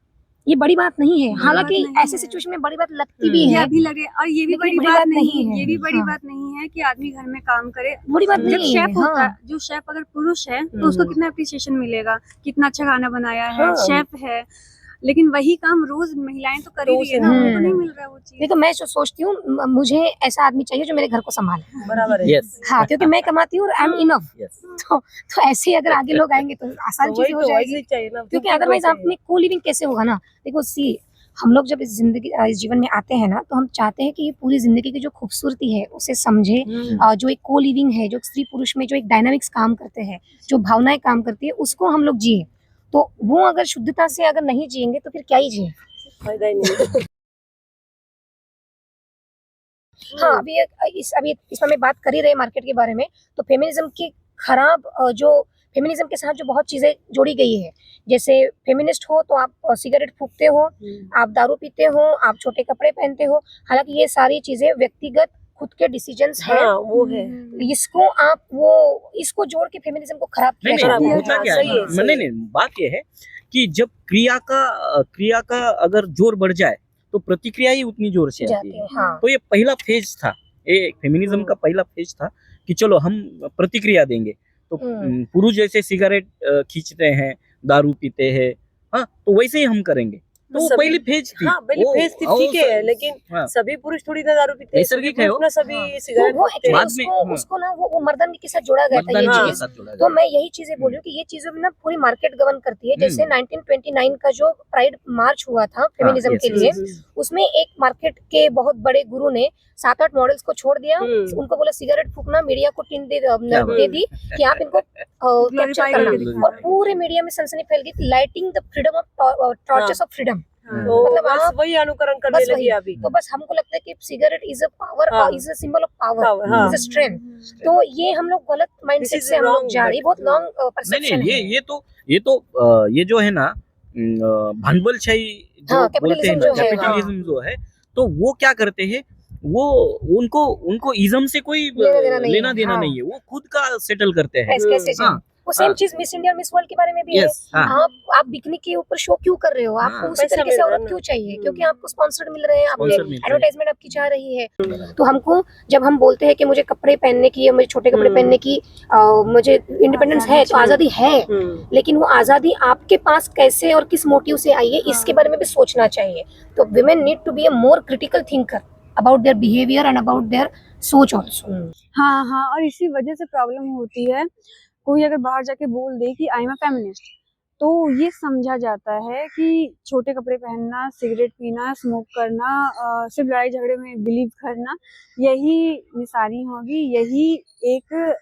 ये बड़ी बात नहीं है। हालांकि ऐसे सिचुएशन में बड़ी बात लगती भी ये है, अभी लगे, और ये भी लेकिन बड़ी बड़ी बात बात नहीं नहीं है, है। ये भी बड़ी हाँ। बात नहीं है कि आदमी घर में काम करे। बड़ी बात जब नहीं है। शेफ होता हाँ। है, जो शेफ अगर पुरुष है तो उसको कितना अप्रिसिएशन मिलेगा, कितना अच्छा खाना बनाया है, हाँ। शेफ है। लेकिन वही काम रोज महिलाएं तो कर ही रही है ना, उनको नहीं मिल रहा है वो चीज। देखो मैं जो सोचती हूँ, मुझे ऐसा आदमी चाहिए जो मेरे घर को संभाले। बराबर है। यस हाँ, क्योंकि मैं कमाती हूँ और आई एम इनफ। यस तो ऐसे ही अगर आगे लोग आएंगे तो आसान तो वही चीजें हो तो जाएगी। वैसे ही चाहिए ना, क्योंकि अदरवाइज आप में को लिविंग कैसे होगा ना। देखो हम लोग जब इस जीवन में आते हैं ना, तो हम चाहते हैं कि ये पूरी जिंदगी की जो खूबसूरती है उसे समझे। जो एक को लिविंग है, जो स्त्री पुरुष में जो एक डायनामिक्स काम करते हैं, जो भावनाएं काम करती है, उसको हम लोग जिए। तो वो अगर शुद्धता से अगर नहीं जिएंगे तो फिर क्या ही जिए। फायदा ही नहीं। हाँ, अभी इसमें मैं बात कर ही रहे मार्केट के बारे में, तो फेमिनिज्म की खराब जो फेमिनिज्म के साथ जो बहुत चीजें जोड़ी गई है, जैसे फेमिनिस्ट हो तो आप सिगरेट फूकते हो, आप दारू पीते हो, आप छोटे कपड़े पहनते हो। हालांकि ये सारी चीजें व्यक्तिगत खुद के डिसीजंस हैं। हाँ, वो है। इसको जोड़ के फेमिनिज्म को खराब किया नहीं जाता नहीं है। होता क्या सही है, है, सही नहीं बात ये है कि जब क्रिया का अगर जोर बढ़ जाए तो प्रतिक्रिया ही उतनी जोर से आती जाती है। है, हाँ। तो ये पहला फेज था, ये फेमिनिज्म का पहला फेज था कि चलो हम प्रतिक्रिया देंगे। तो पुरुष जैसे सिगरेट खींचते हैं, दारू पीते हैं, हाँ, तो वैसे ही हम करेंगे। तो वो सभी- पहली फेज थी। हाँ, पहली फेज थी, ठीक है, लेकिन हाँ। सभी पुरुष थोड़ी ना दारू पीते हैं, नैसर्गिक है वो। सभी हाँ। सिगरेट वो पीते हैं। बाद में, हाँ। उसको ना वो मर्दानगी के साथ जोड़ा गया था ये मतदान के चीज। साथ जोड़ा तो गया। मैं यही चीजें बोल रही हूँ कि ये चीजें भी ना पूरी मार्केट गवर्न करती है। जैसे 1929 का जो प्राइड मार्च हुआ था फेमिनिज्म yes, के yes, लिए, उसमें एक मार्केट के बहुत बड़े गुरु ने 7-8 मॉडल्स को छोड़ दिया। उनको बोला सिगरेट फूकना, मीडिया को टीम दे दी कि आप इनको कैप्चर करना, करके और पूरे मीडिया में सनसनी फैल गई, lighting the freedom of torches of freedom. तो मतलब बस आप- वही अनुकरण करने बस लगी वही। अभी। तो बस हमको लगता है कि सिगरेट इज अ पावर, हाँ। Is a symbol of Power, power, हाँ। Is a strength. तो ये हम लोग गलत माइंडसेट This is से हम लोग wrong, जा रहे हैं। but- बहुत लॉन्ग नहीं परसेप्शन नहीं, है। ये जो है ना, भांडवलशाही जो हाँ, बोलते हैं capitalism ना, जो है, कैपिटलिज्म जो है, तो वो क्या करते हैं, वो उनको इज्म से कोई लेना देना हाँ। नहीं है, वो खुद का सेटल करते हैं। कैसे हाँ, वो सेम हाँ। चीज मिस इंडिया और मिस वर्ल्ड के बारे में भी है। यस, हाँ, आप बिकनी के ऊपर शो क्यों कर रहे हो? आपको हाँ। उसी पैसा तरीके मिल से रहा है औरत ना। क्यों चाहिए? क्योंकि आपको स्पॉन्सर्ड मिल रहे हैं, आपके Sponsor मिल रहे हैं। एडवर्टाइजमेंट आपकी जा रही है। तो हमको जब हम बोलते हैं कि मुझे कपड़े पहनने की या मुझे छोटे कपड़े पहनने की मुझे इंडिपेंडेंस है, तो आजादी है, लेकिन वो आजादी आपके पास कैसे और किस मोटिव से आई है, इसके बारे में भी सोचना चाहिए। तो women need to be a more critical thinker about their behaviour and about their सोच ऑल्सो। हाँ हाँ, और इसी वजह से प्रॉब्लम होती है। कोई अगर बाहर जाके बोल दे कि आई एम अ फेमिनिस्ट, तो ये समझा जाता है कि छोटे कपड़े पहनना, सिगरेट पीना, स्मोक करना, सिर्फ लड़ाई झगड़े में बिलीव करना, यही निशानी होगी, यही एक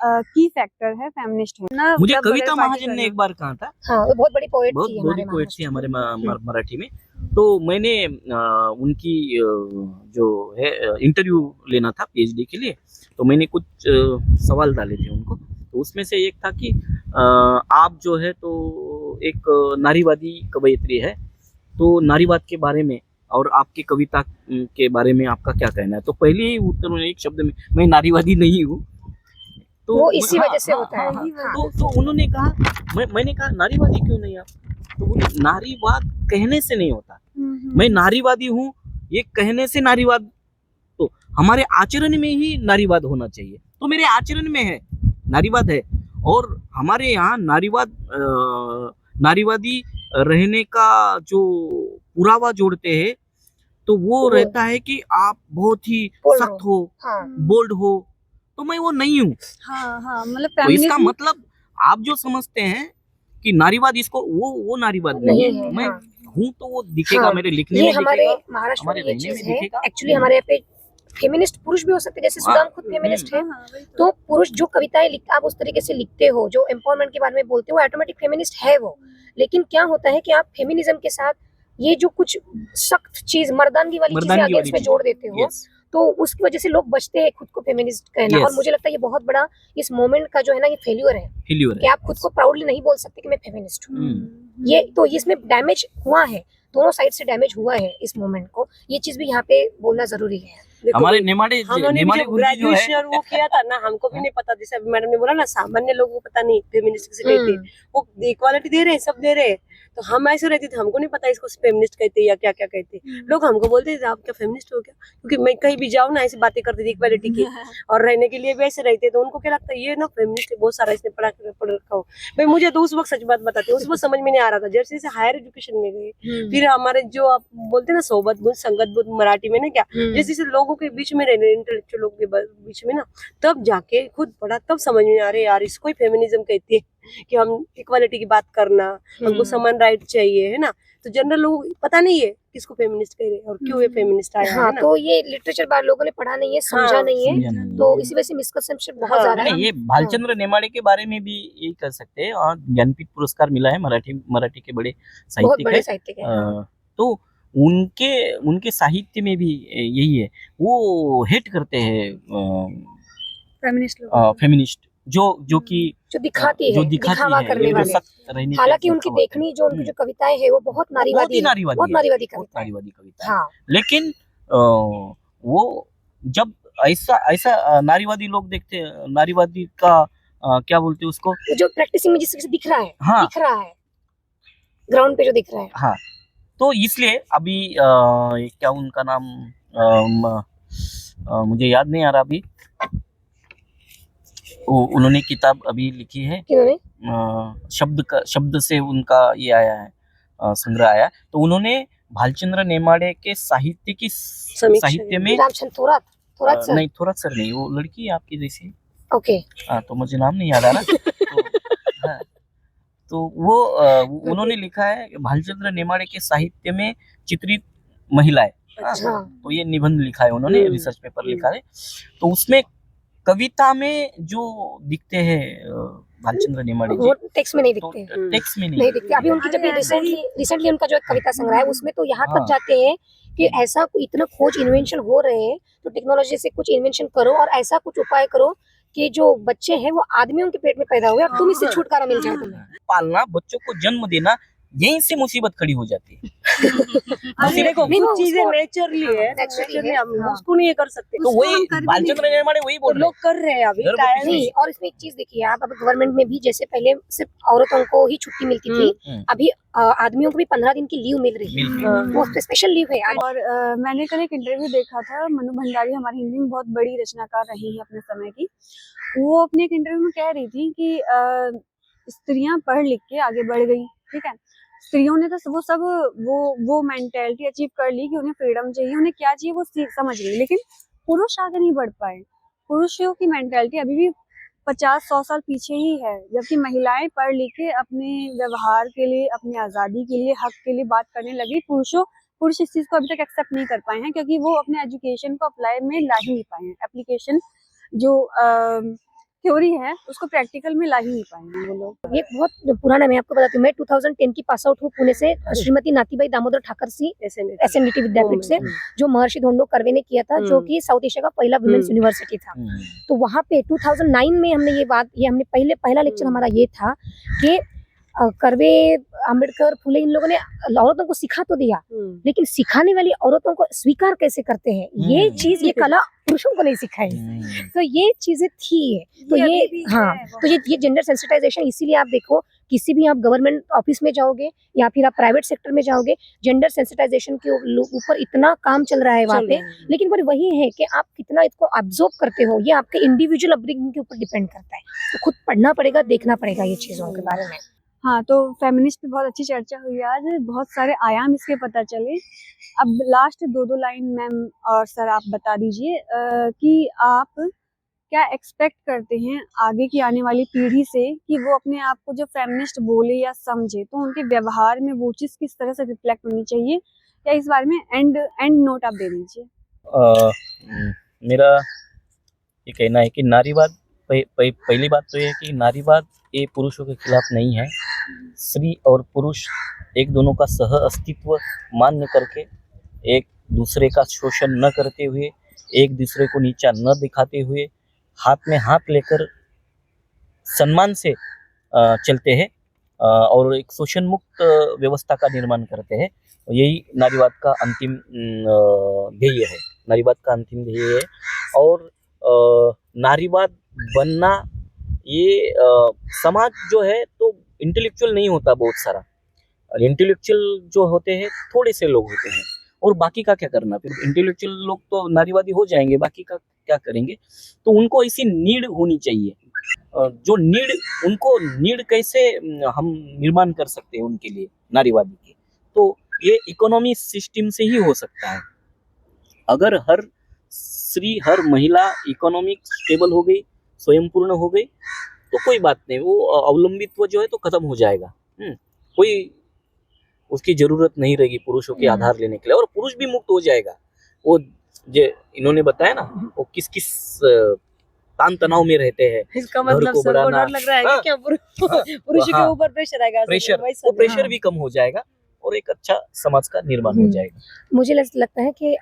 की फैक्टर है फेमिनिस्ट होना। मुझे क्लब कविता वगैरह पार्टी महाजन ने करना। एक बार कहा था, हाँ, वो बहुत बड़ी पोएट बहुत थी बड़ी हमारे पोएट थी हमारे महाराष्ट्र में। मराठी में। तो मैंने उनकी जो है इंटरव्यू लेना था पीएचडी के लिए, तो मैंने कुछ सवाल डाले थे उनको। तो उसमें से एक था कि आप जो है तो एक नारीवादी कवयित्री है, तो नारीवाद के बारे में और आपकी कविता के बारे में आपका क्या कहना है? तो पहले ही उत्तर में एक शब्द में, मैं नारीवादी नहीं हूँ। तो वो इसी वजह से होता है। तो उन्होंने कहा, मैंने कहा नारीवादी क्यों नहीं आप? तो बोले नारीवाद कहने से नहीं होता, मैं नारीवादी हूँ ये कहने से नारीवाद, तो हमारे आचरण में ही नारीवाद होना चाहिए। तो मेरे आचरण में है नारीवाद है, और हमारे यहाँ नारीवादी रहने का जो पुरावा जोड़ते हैं तो वो रहता है कि आप बहुत ही बोल्ड सख्त हो, हाँ बोल्ड हो, तो मैं वो नहीं हूँ। हाँ मतलब तो इसका फेमिनिज्म मतलब आप जो समझते हैं कि नारीवाद इसको, वो नारीवाद नहीं नहीं है। है, मैं हाँ। हूँ तो वो दिखेगा, हाँ, मेरे लिखने ये में हमारे दिखेगा, महाराष्ट्र में हमारे ये रहने चीज में है। दिखेगा। एक्चुअली हमारे यहाँ पे फेमिनिस्ट पुरुष भी हो सकते हैं, जैसे सुदाम खुद फेमिनिस्ट है। तो पुरुष जो कविताएं लिखते, आप उस तरीके से लिखते हो, जो एम्पावरमेंट के बारे में बोलते हो, ऑटोमेटिक फेमिनिस्ट है वो। लेकिन क्या होता है कि आप फेमिनिज्म के साथ ये जो कुछ सख्त चीज, मर्दानगी वाली चीजें मर्दानगी अगेंस्ट वाली में जोड़ देते हो, यस, तो उसकी वजह से लोग बचते हैं खुद को फेमिनिस्ट कहना। Yes. और मुझे लगता है ये बहुत बड़ा इस मोमेंट का जो है ना, ये फेल्यूर है फेल्यूर कि है। आप खुद को प्राउडली नहीं बोल सकते कि मैं फेमिनिस्ट हूँ। हम्म। ये तो इसमें डैमेज हुआ है, दोनों साइड से डैमेज हुआ है इस मोमेंट को। ये चीज भी यहाँ पे बोलना जरूरी है। देखो हमारे भाई, नेमाड़े हमने भी नेमाड़े जब गुरुजी जो है, ग्रेजुएशन वो किया था ना, हमको भी नहीं पता, जैसे अभी मैडम ने बोला ना, सामान्य लोगों को पता नहीं फेमिनिस्ट किसे कहते हैं। वो इक्वालिटी दे रहे हैं, सब दे रहे हैं, तो हम ऐसे रहते थे, हमको नहीं पता इसको फेमिनिस्ट कहते हैं या क्या क्या कहते हैं। लोग हमको बोलते थे आप क्या फेमिनिस्ट हो क्या, क्योंकि मैं कहीं भी जाऊँ ना ऐसी बातें करती थी इक्वालिटी की, और रहने के लिए भी ऐसे रहते, तो उनको क्या लगता है ये ना फेमिनिस्ट है, बहुत सारा इसने पढ़ रखा हो। भाई मुझे तो उस वक्त सच बात बताते, उस वक्त समझ में नहीं आ रहा था। जैसे जैसे हायर एजुकेशन में गए, फिर हमारे जो आप बोलते हैं ना सोबत गुण संगत गुण मराठी में ना, क्या जैसे जैसे लोगों के बीच में रहने, इंटेलेक्चुअल लोगों के बीच में ना, तब जाके खुद पढ़ा, तब समझ में आ रहे यार इसको ही फेमिनिज्म कहती है, कि हम इक्वालिटी की बात करना, हमको समान राइट चाहिए, है ना। तो जनरल लोग पता नहीं है किसको फेमिनिस्ट कह रहे हैं और क्यों ये फेमिनिस्ट आया हाँ, है ना। तो ये लिटरेचर बार लोगों ने पढ़ा नहीं है, समझा हाँ, नहीं है, समझा नहीं तो है। इसी वजह से मिसकंसेप्शन बहुत हाँ, ज्यादा है। नहीं, ये भालचंद्र नेमाड़े के बारे में भी यही कर सकते हैं, और ज्ञानपीठ पुरस्कार मिला है, मराठी के बड़े बहुत साहित्यिक बड़े है। साहित्यिक है। हाँ। तो उनके साहित्य में भी यही है, वो हेट करते हैं फेमिनिस्ट लोग फेमिनिस्ट जो कि जो दिखाती जो है, दिखाती दिखावा है, करने ये जो वाले। सख्त रहने पे हालांकि उनकी दिखावा करते देखनी हैं। जो उनकी जो कविताएं है वो बहुत बहुत नारीवादी ही है, नारीवादी बहुत है, नारीवादी बहुत कविता है। नारीवादी कविता है। हाँ, लेकिन वो जब ऐसा नारीवादी लोग देखते हैं, नारीवादी का क्या बोलते हैं उसको, जो प्रैक्टिसिंग में जिस तरह से दिख रहा है, हाँ। दिख रहा है ग्राउंड पे जो दिख रहा है। हाँ, तो इसलिए अभी ये क्या उनका नाम, मुझे याद नहीं आ रहा अभी, उन्होंने किताब अभी लिखी है, किन्होंने? शब्द से उनका ये आया है, संग्रह आया, तो उन्होंने भालचंद्र नेमाड़े के साहित्य में रामचंद्र थोरात, थोरात सर। नहीं, थोरात सर नहीं, वो लड़की है आपकी जैसी, ओके। तो मुझे नाम नहीं याद आ रहा। हाँ, तो वो उन्होंने लिखा है भालचंद्र नेमाड़े के साहित्य में चित्रित महिलाएं, अच्छा। तो ये निबंध लिखा है उन्होंने, रिसर्च पेपर लिखा है। तो उसमें कविता में जो दिखते हैं भालचंद्र नेमाड़े जी, वो टेक्स्ट में नहीं तो दिखते, टेक्स्ट में नहीं दिखते। अभी उनकी जब रिसेंटली उनका जो एक कविता संग्रह है उसमें तो यहाँ तक जाते हैं कि ऐसा इतना खोज इन्वेंशन हो रहे हैं, तो टेक्नोलॉजी से कुछ इन्वेंशन करो और ऐसा कुछ उपाय करो कि जो बच्चे हैं वो आदमियों के पेट में पैदा हुए और तुम इससे छुटकारा मिल जाए तुम्हें। पालना, बच्चों को जन्म देना, यहीं से मुसीबत खड़ी हो जाती है। अभी देखो नहीं, वो कुछ चीजें उसको- नेचुरली है, naturally naturally है, हम हाँ। उसको नहीं कर सकते, तो वही भालचंद्र नेमाड़े वही तो बोल रहे लोग कर रहे हैं अभी घर टाइम नहीं, और इसमें एक चीज देखिए आप, अब गवर्नमेंट में भी जैसे पहले सिर्फ औरतों को ही छुट्टी मिलती थी, अभी आदमियों को भी 15 दिन की लीव मिल रही है, हैं। वो स्पेशल लीव है। और मैंने कल एक इंटरव्यू देखा था, मनु भंडारी हमारी हिंदी में बहुत बड़ी रचनाकार रही है अपने समय की। वो अपने एक इंटरव्यू में कह रही थी कि स्त्रियां पढ़ लिख के आगे बढ़ गई, ठीक है, स्त्रियों ने तो वो मेंटेलिटी अचीव कर ली कि उन्हें फ्रीडम चाहिए, उन्हें क्या चाहिए वो समझ गई, लेकिन पुरुष आगे नहीं बढ़ पाए। पुरुषों की मेंटेलिटी अभी भी 50-100 साल पीछे ही है, जबकि महिलाएं पढ़ लिख के अपने व्यवहार के लिए, अपनी आज़ादी के लिए, हक के लिए बात करने लगी। पुरुष इस चीज़ को अभी तक एक्सेप्ट नहीं कर पाए हैं, क्योंकि वो अपने एजुकेशन को अप्लाई में ला ही नहीं पाए हैं। एप्लीकेशन जो थ्योरी है उसको प्रैक्टिकल में ला ही नहीं पाएंगे वो लोग। ये बहुत पुराना, मैं आपको बताती हूँ, मैं 2010 की पास आउट हूँ पुणे से, श्रीमती नातीबाई दामोदर ठाकर सी SNDT विद्यापीठ से, जो महर्षि धोंडो कर्वे ने किया था, जो कि साउथ एशिया का पहला वुमेन्स यूनिवर्सिटी था। तो वहाँ पे 2009 में हमने हमने पहला लेक्चर हमारा ये था कि कर्वे, अम्बेडकर, फुले, इन लोगों ने औरतों को सिखा तो दिया, लेकिन सिखाने वाली औरतों को स्वीकार कैसे करते हैं, ये चीज, ये कला पुरुषों को नहीं सिखाई। तो ये चीजें थी, तो ये हाँ, तो ये जेंडर सेंसिटाइजेशन, इसीलिए आप देखो किसी भी आप गवर्नमेंट ऑफिस में जाओगे या फिर आप प्राइवेट सेक्टर में जाओगे, जेंडर सेंसिटाइजेशन के ऊपर इतना काम चल रहा है वहाँ पे, लेकिन पर वही है कि आप कितना इसको ऑब्जर्व करते हो, ये आपके इंडिविजुअल अपब्रिंगिंग के ऊपर डिपेंड करता है। तो खुद पढ़ना पड़ेगा, देखना पड़ेगा ये चीजों के बारे में। हाँ, तो फेमिनिस्ट पे बहुत अच्छी चर्चा हुई आज, बहुत सारे आयाम इसके पता चले। अब लास्ट दो लाइन मैम और सर आप बता दीजिए कि आप क्या एक्सपेक्ट करते हैं आगे की आने वाली पीढ़ी से कि वो अपने आप को जो फेमिनिस्ट बोले या समझे, तो उनके व्यवहार में वो चीज़ किस तरह से रिफ्लेक्ट होनी चाहिए, या इस बारे में एंड नोट आप दे दीजिए। मेरा ये कहना है कि नारीवाद, पहली बात तो ये है कि नारीवाद ये पुरुषों के खिलाफ नहीं है। स्त्री और पुरुष एक दोनों का सह अस्तित्व मान्य करके, एक दूसरे का शोषण न करते हुए, एक दूसरे को नीचा न दिखाते हुए, हाथ में हाथ लेकर सम्मान से चलते हैं और एक शोषण मुक्त व्यवस्था का निर्माण करते हैं। यही नारीवाद का अंतिम ध्येय है, नारीवाद का अंतिम ध्येय है। और नारीवाद बनना, ये समाज जो है तो इंटेलेक्चुअल नहीं होता, बहुत सारा इंटेलेक्चुअल जो होते हैं थोड़े से लोग होते हैं, और बाकी का क्या करना, फिर इंटेलेक्चुअल लोग तो नारीवादी हो जाएंगे, बाकी का क्या करेंगे। तो उनको ऐसी नीड होनी चाहिए, जो नीड, उनको नीड कैसे हम निर्माण कर सकते हैं उनके लिए नारीवादी के, तो ये इकोनॉमी सिस्टम से ही हो सकता है। अगर हर स्त्री, हर महिला इकोनॉमिक स्टेबल हो गई, स्वयंपूर्ण हो गई, तो कोई बात नहीं, वो अवलंबित्व जो है तो खत्म हो जाएगा। कोई उसकी जरूरत नहीं रहेगी पुरुषों के आधार लेने के लिए, और पुरुष भी मुक्त हो जाएगा। वो जो इन्होंने बताया ना, वो किस किस तान तनाव में रहते हैं, इसका मतलब सर को डर लग रहा है कि क्या पुरुष के ऊपर प्रेशर आएगा, वो प्रेशर भी कम हो जाएगा और एक अच्छा समाज का निर्माण हो जाएगा। मुझे लगता है कि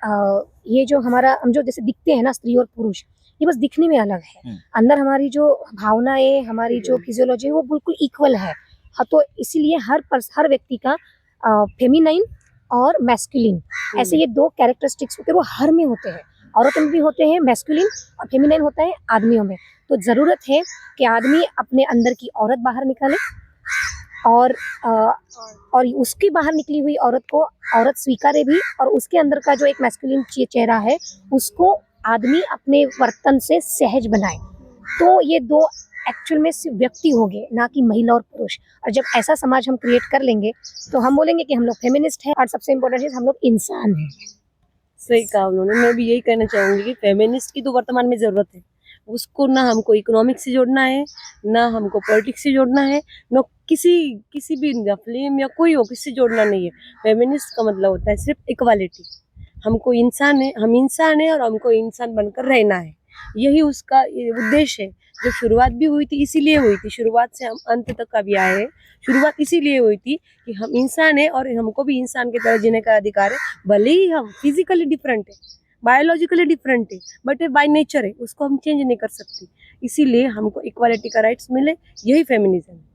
ये जो हम जो जैसे दिखते हैं ना, स्त्री और पुरुष, ये बस दिखने में अलग है, अंदर हमारी जो भावनाएं, हमारी जो फिजियोलॉजी है वो बिल्कुल इक्वल है। हाँ, तो इसीलिए हर व्यक्ति का फेमिनाइन और मैस्कुलिन, ऐसे ये दो कैरेक्टरिस्टिक्स होते हैं, वो हर में होते हैं। औरतों में भी होते हैं मैस्कुलिन, और फेमिनाइन होता है आदमियों में। तो ज़रूरत है कि आदमी अपने अंदर की औरत बाहर निकाले, और उसकी बाहर निकली हुई औरत को औरत स्वीकारे भी, और उसके अंदर का जो एक मैस्कुलिन चेहरा है उसको आदमी अपने वर्तन से सहज बनाए। तो ये दो एक्चुअल में सिर्फ व्यक्ति होंगे, ना कि महिला और पुरुष। और जब ऐसा समाज हम क्रिएट कर लेंगे तो हम बोलेंगे कि हम लोग फेमिनिस्ट हैं, और सबसे इम्पोर्टेंट चीज़, हम लोग इंसान हैं। सही कहा उन्होंने। मैं भी यही कहना चाहूंगी कि फेमिनिस्ट की तो वर्तमान में जरूरत है, उसको ना हमको इकोनॉमिक्स से जोड़ना है, ना हमको पॉलिटिक्स से जोड़ना है, ना किसी भी फिल्म या कोई हो, किससे जोड़ना नहीं है। फेमिनिस्ट का मतलब होता है सिर्फ इक्वालिटी। हमको इंसान है, हम इंसान है और हमको इंसान बनकर रहना है, यही उसका उद्देश्य है। जो शुरुआत भी हुई थी इसीलिए हुई थी, शुरुआत से हम अंत तक अभी आए हैं। शुरुआत इसीलिए हुई थी कि हम इंसान है और हमको भी इंसान की तरह जीने का अधिकार है। भले ही हम फिजिकली डिफरेंट है, बायोलॉजिकली डिफरेंट है, बट बाय नेचर है, उसको हम चेंज नहीं कर सकते। इसीलिए हमको इक्वालिटी का राइट्स मिले, यही फेमिनिज्म है।